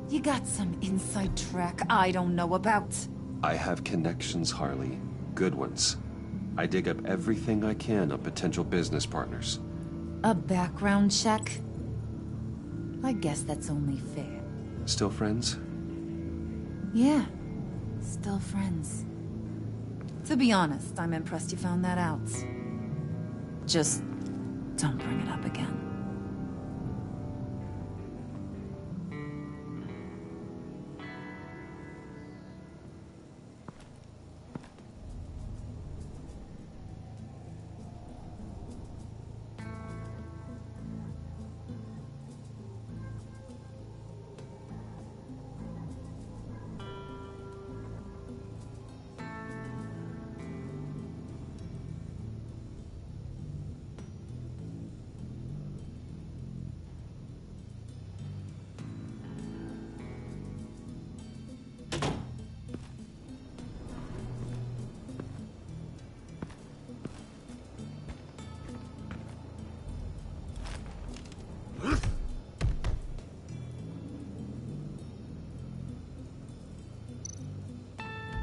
You got some inside track I don't know about. I have connections, Harley. Good ones. I dig up everything I can on potential business partners. A background check? I guess that's only fair. Still friends? Yeah, still friends. To be honest, I'm impressed you found that out. Just don't bring it up again.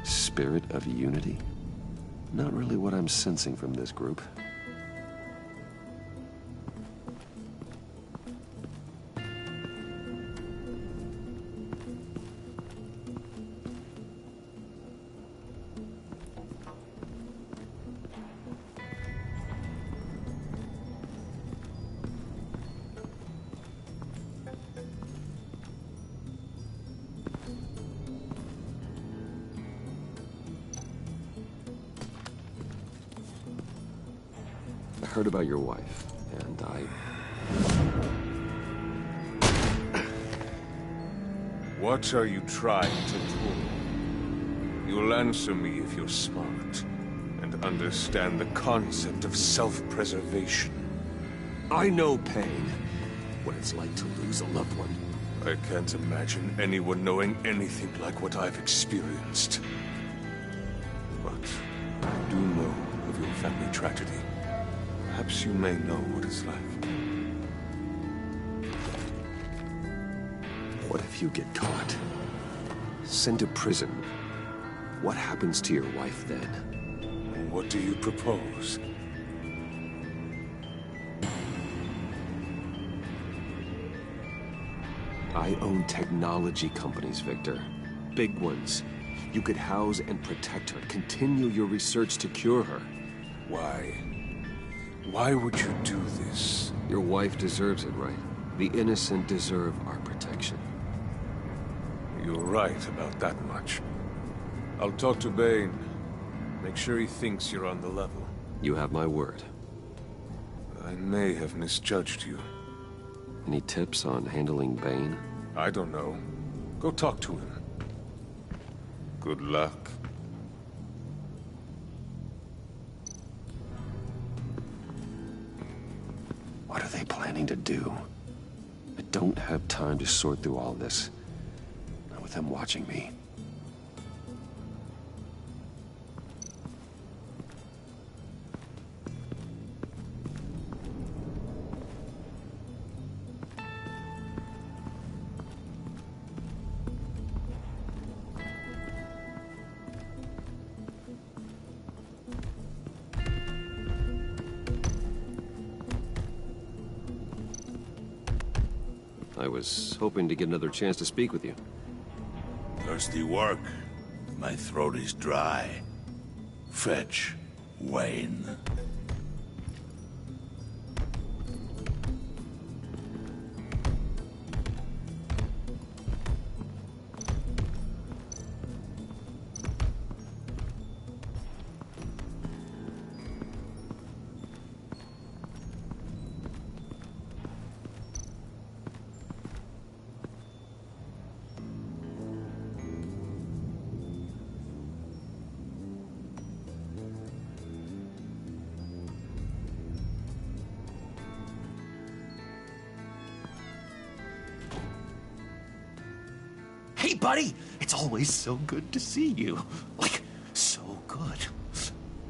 Spirit of unity? Not really what I'm sensing from this group. I heard about your wife, and What are you trying to do? You'll answer me if you're smart, and understand the concept of self-preservation. I know pain. What it's like to lose a loved one. I can't imagine anyone knowing anything like what I've experienced. But I do know of your family tragedy. Perhaps you may know what it's like. What if you get caught? Sent to prison? What happens to your wife then? What do you propose? I own technology companies, Victor. Big ones. You could house and protect her, continue your research to cure her. Why? Why would you do this? Your wife deserves it, right? The innocent deserve our protection. You're right about that much. I'll talk to Bane. Make sure he thinks you're on the level. You have my word. I may have misjudged you. Any tips on handling Bane? I don't know. Go talk to him. Good luck. What are they planning to do? I don't have time to sort through all this. Not with them watching me. I was hoping to get another chance to speak with you. Thirsty work. My throat is dry. Fetch Wayne. Hey, buddy! It's always so good to see you. Like, so good.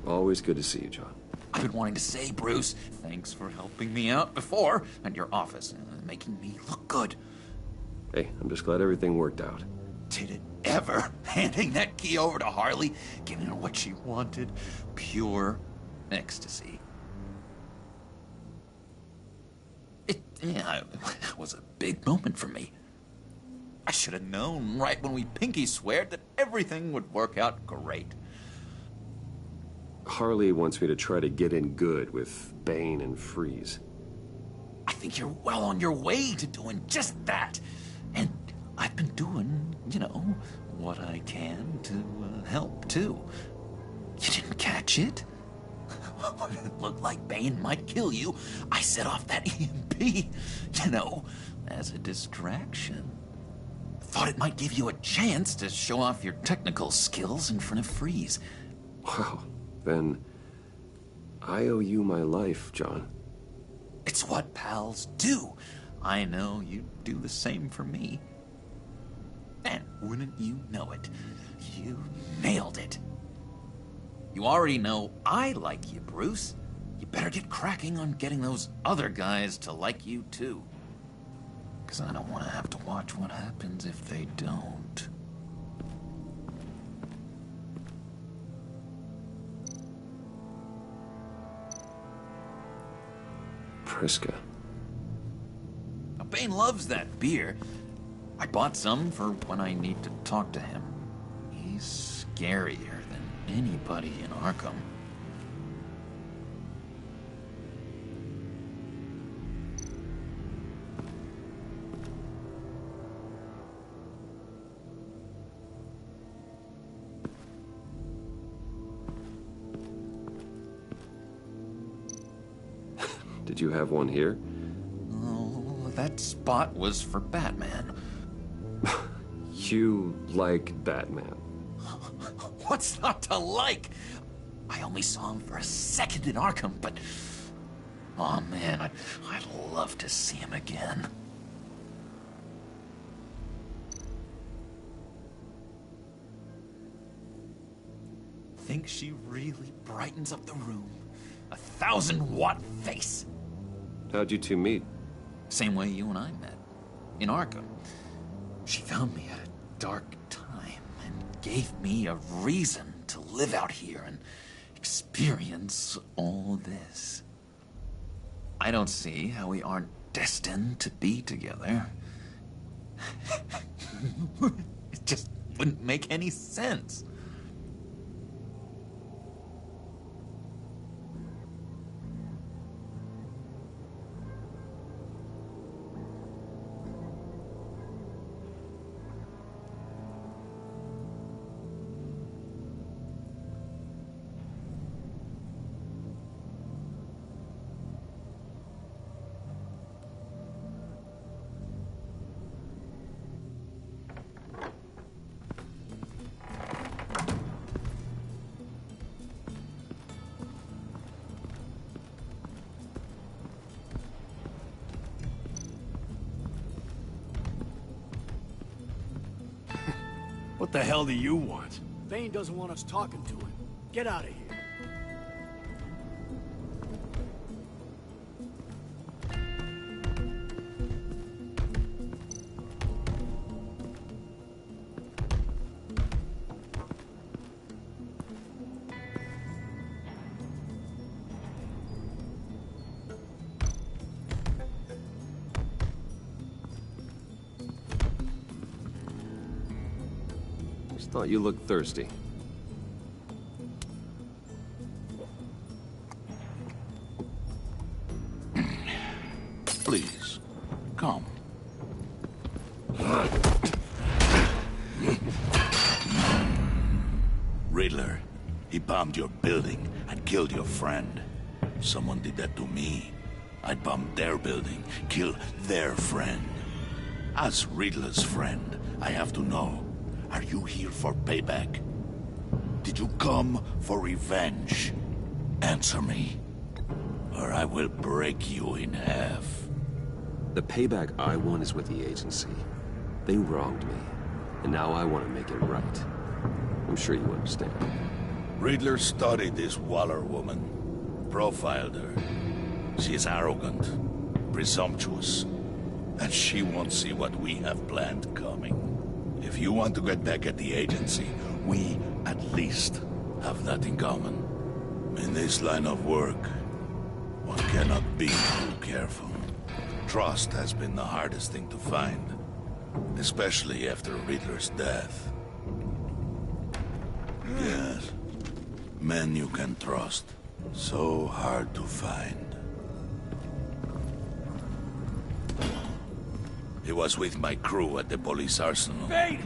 Always good to see you, John. I've been wanting to say, Bruce, thanks for helping me out before at your office, making me look good. Hey, I'm just glad everything worked out. Did it ever? Handing that key over to Harley, giving her what she wanted. Pure ecstasy. It was a big moment for me. I should have known right when we pinky sweared that everything would work out great. Harley wants me to try to get in good with Bane and Freeze. I think you're well on your way to doing just that. And I've been doing, what I can to help, too. You didn't catch it? When it looked like Bane might kill you, I set off that EMP, as a distraction. Thought it might give you a chance to show off your technical skills in front of Freeze. Wow, then I owe you my life, John. It's what pals do. I know you'd do the same for me. And wouldn't you know it, you nailed it. You already know I like you, Bruce. You better get cracking on getting those other guys to like you, too. Because I don't want to have to watch what happens if they don't. Priska. Now, Bane loves that beer. I bought some for when I need to talk to him. He's scarier than anybody in Arkham. Did you have one here? Oh, that spot was for Batman. You like Batman? What's not to like? I only saw him for a second in Arkham, but... oh man, I'd love to see him again. Think she really brightens up the room. 1,000-watt face. How'd you two meet? Same way you and I met. In Arkham. She found me at a dark time and gave me a reason to live out here and experience all this. I don't see how we aren't destined to be together. It just wouldn't make any sense. What the hell do you want? Bane doesn't want us talking to him. Get out of here. Thought you looked thirsty. Please, come. Riddler, he bombed your building and killed your friend. Someone did that to me. I'd bomb their building, kill their friend. As Riddler's friend, I have to know. Are you here for payback? Did you come for revenge? Answer me, or I will break you in half. The payback I want is with the agency. They wronged me, and now I want to make it right. I'm sure you understand. Riddler studied this Waller woman, profiled her. She is arrogant, presumptuous, and she won't see what we have planned coming. If you want to get back at the agency, we, at least, have that in common. In this line of work, one cannot be too careful. Trust has been the hardest thing to find, especially after Riddler's death. Yes, men you can trust. So hard to find. He was with my crew at the police arsenal. Bane!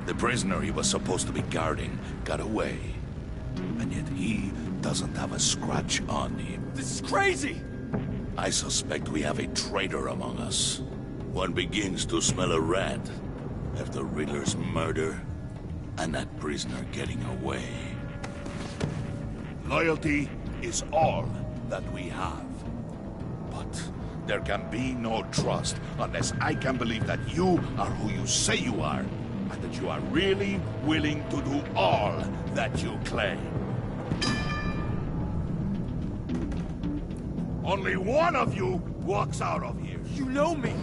The prisoner he was supposed to be guarding got away. And yet he doesn't have a scratch on him. This is crazy! I suspect we have a traitor among us. One begins to smell a rat after Riddler's murder and that prisoner getting away. Loyalty is all that we have. But there can be no trust unless I can believe that you are who you say you are, and that you are really willing to do all that you claim. Only one of you walks out of here. You know me!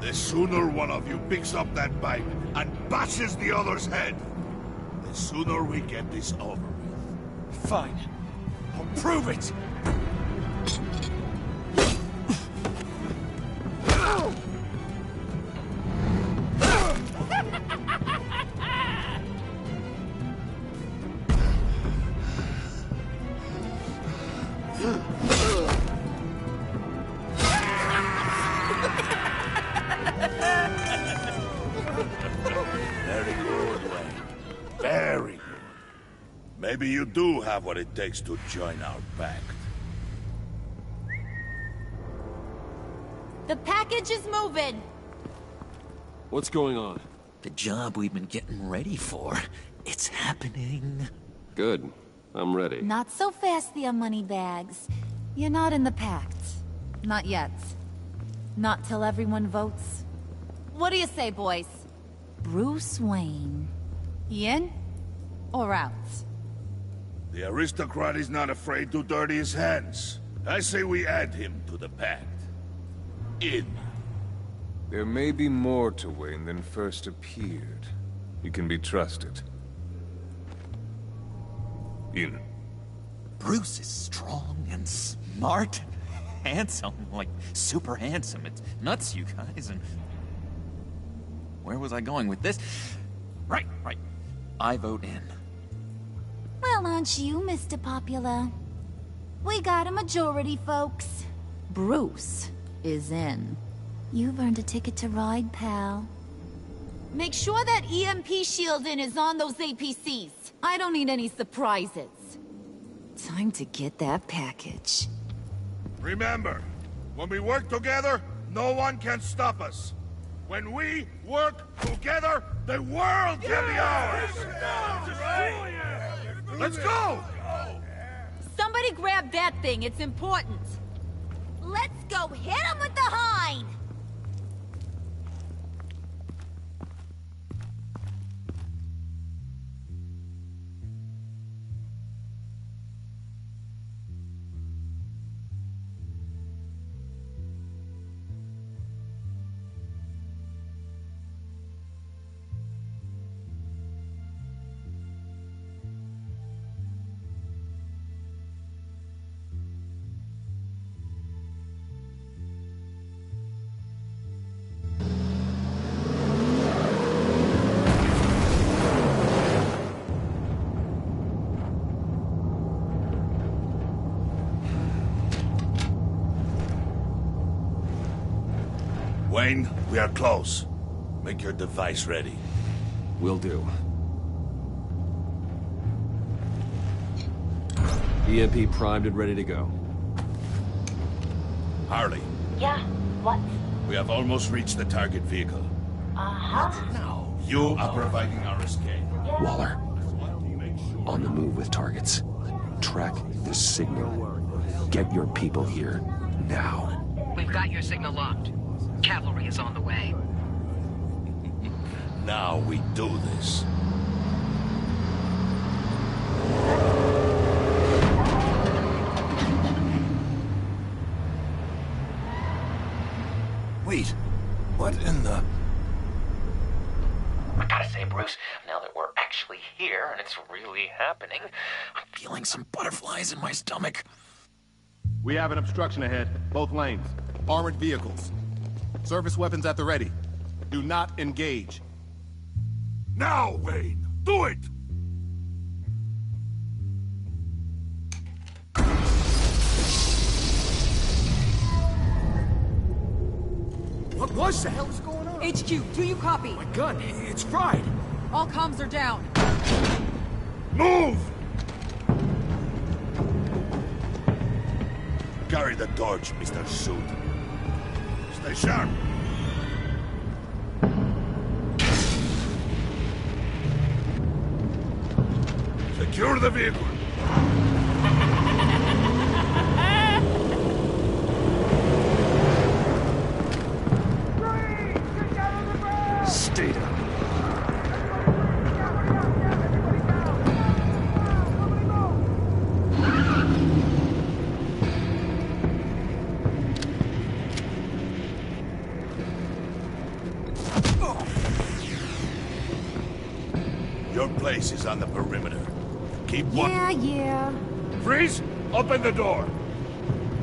The sooner one of you picks up that pipe and bashes the other's head, the sooner we get this over with. Fine. I'll prove it! Very good, Wayne. Very good. Maybe you do have what it takes to join our pact. The package is moving. What's going on? The job we've been getting ready for. It's happening. Good. I'm ready. Not so fast, the Moneybags. You're not in the pact. Not yet. Not till everyone votes. What do you say, boys? Bruce Wayne. In or out? The aristocrat is not afraid to dirty his hands. I say we add him to the pact. In. There may be more to Wayne than first appeared. He can be trusted. In. Bruce is strong and smart and handsome, like super handsome. It's nuts, you guys, and... Where was I going with this? Right. I vote in. Well, aren't you, Mr. Popular? We got a majority, folks. Bruce is in. You've earned a ticket to ride, pal. Make sure that EMP shielding is on those APCs. I don't need any surprises. Time to get that package. Remember, when we work together, no one can stop us. When we work together, the world can be ours! Let's go! Somebody grab that thing, it's important. Let's go hit him with the hind! Wayne, we are close. Make your device ready. Will do. EMP primed and ready to go. Harley. Yeah, what? We have almost reached the target vehicle. Uh-huh. You are providing our escape. Waller. On the move with targets. Track the signal. Get your people here, now. We've got your signal locked. Cavalry is on the way. Now we do this. Wait, what in the... actually here, and it's really happening. I'm feeling some butterflies in my stomach. We have an obstruction ahead, both lanes. Armored vehicles. Service weapons at the ready. Do not engage. Now, Wayne! Do it! What the hell is going on? HQ, do you copy? My gun, it's fried. All comms are down. Move! Carry the torch, Mr. Suit. Stay sharp. Secure the vehicle. Stay down. Your place is on the perimeter. Keep one. Yeah. Freeze! Open the door.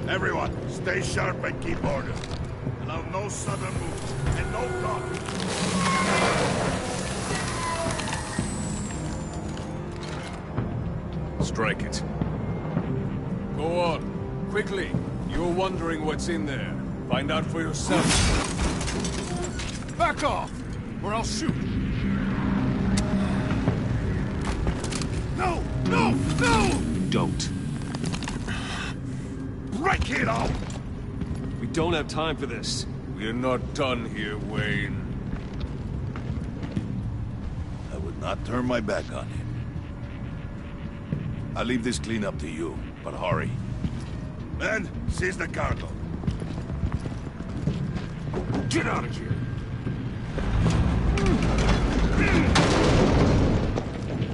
Everyone, stay sharp and keep order. Allow no sudden moves and no talk. Strike it. Go on. Quickly. You're wondering what's in there. Find out for yourself. Back off, or I'll shoot. No! No! No! Don't. Break it up! We don't have time for this. We're not done here, Wayne. I would not turn my back on him. I'll leave this clean up to you, but hurry. Men, seize the cargo. Get out of here!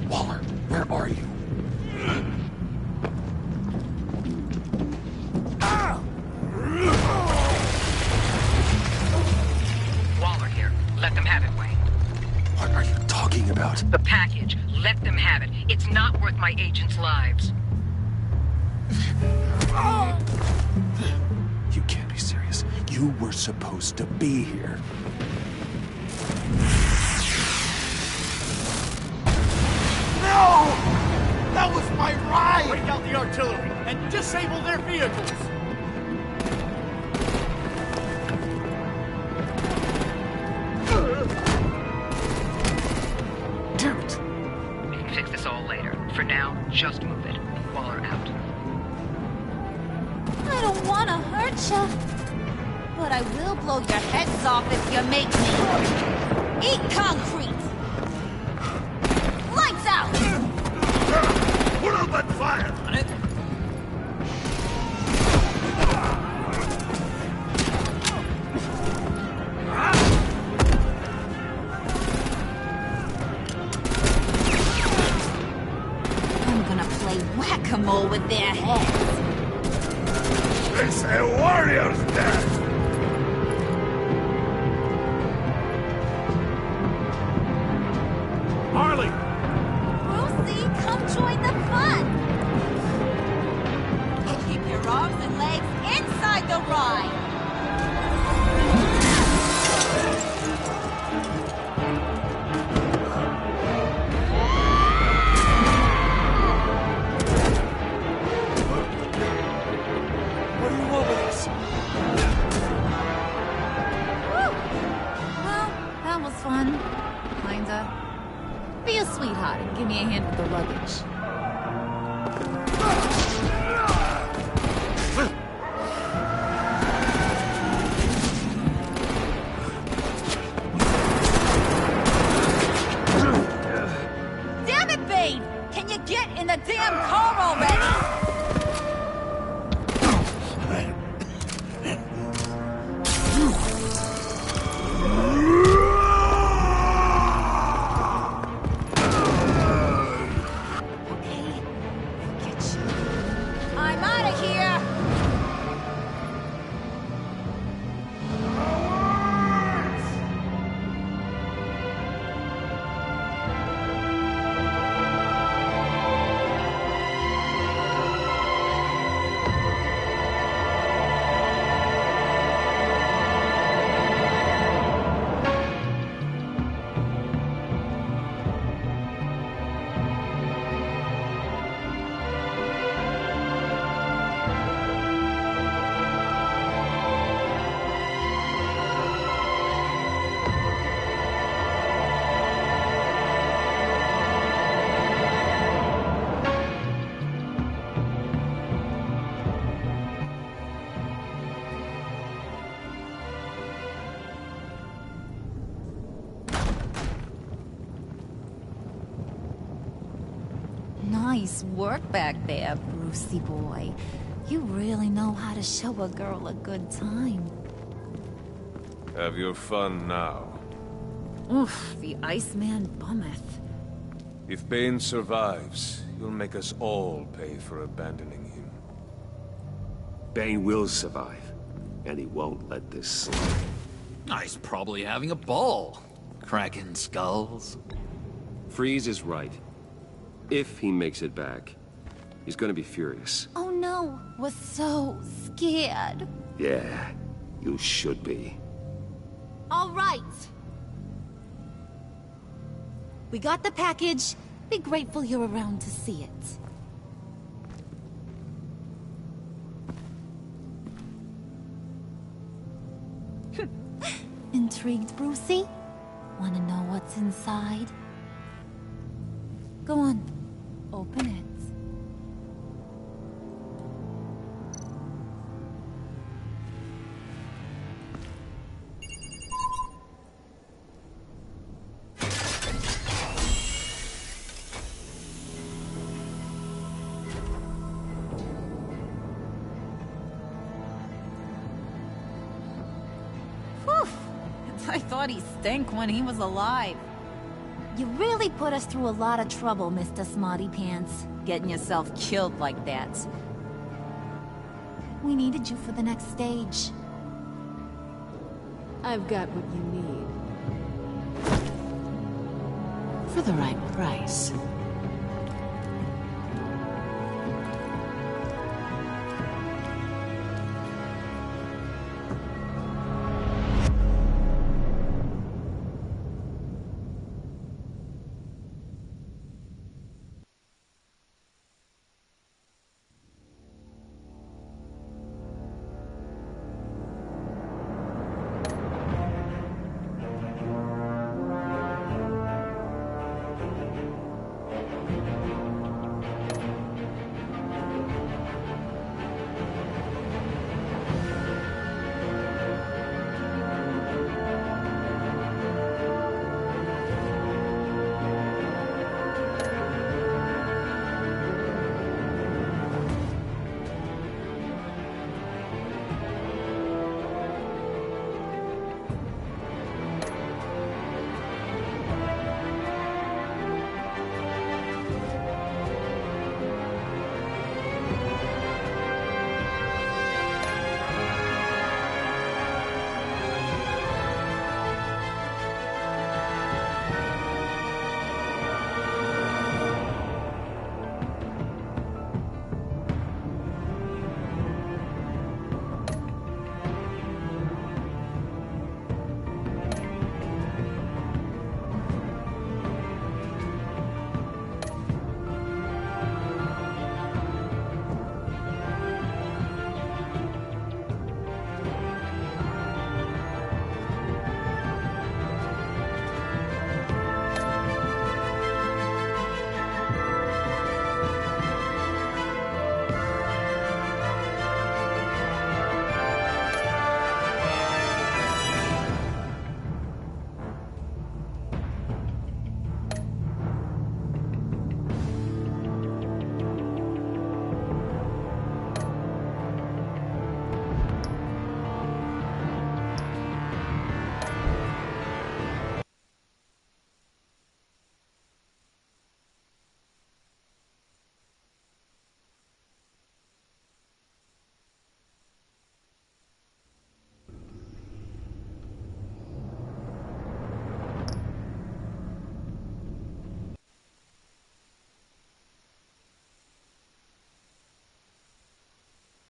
Waller, where are you? Waller here. Let them have it, Wayne. What are you talking about? The package. Let them have it. It's not worth my agents' lives. You can't be serious. You were supposed to be here. No! That was my ride! Break out the artillery and disable their vehicles! Damn it! We can fix this all later. For now, just move it. Waller out. I don't want to hurt you, but I will blow your heads off if you make me. Eat concrete! Lights out! Put up that fire! On it. I'm gonna play whack-a-mole with their heads. It's a warrior's death! Harley! Brucey, come join the fun! Keep your arms and legs inside the ride! What do you want with us? Well, that was fun. Kinda. Be a sweetheart and give me a hand with the luggage. Damn it, Bane! Can you get in the damn car already? I'm out of here! Nice work back there, Brucey boy. You really know how to show a girl a good time. Have your fun now. Oof, the Iceman bummeth. If Bane survives, you'll make us all pay for abandoning him. Bane will survive, and he won't let this slide. He's probably having a ball, cracking skulls. Freeze is right. If he makes it back, he's gonna be furious. Oh no, we're so scared. Yeah, you should be. All right. We got the package. Be grateful you're around to see it. Intrigued, Brucey? Wanna know what's inside? Go on, open it. I thought he stank when he was alive. You really put us through a lot of trouble, Mr. Smarty Pants. Getting yourself killed like that. We needed you for the next stage. I've got what you need. For the right price.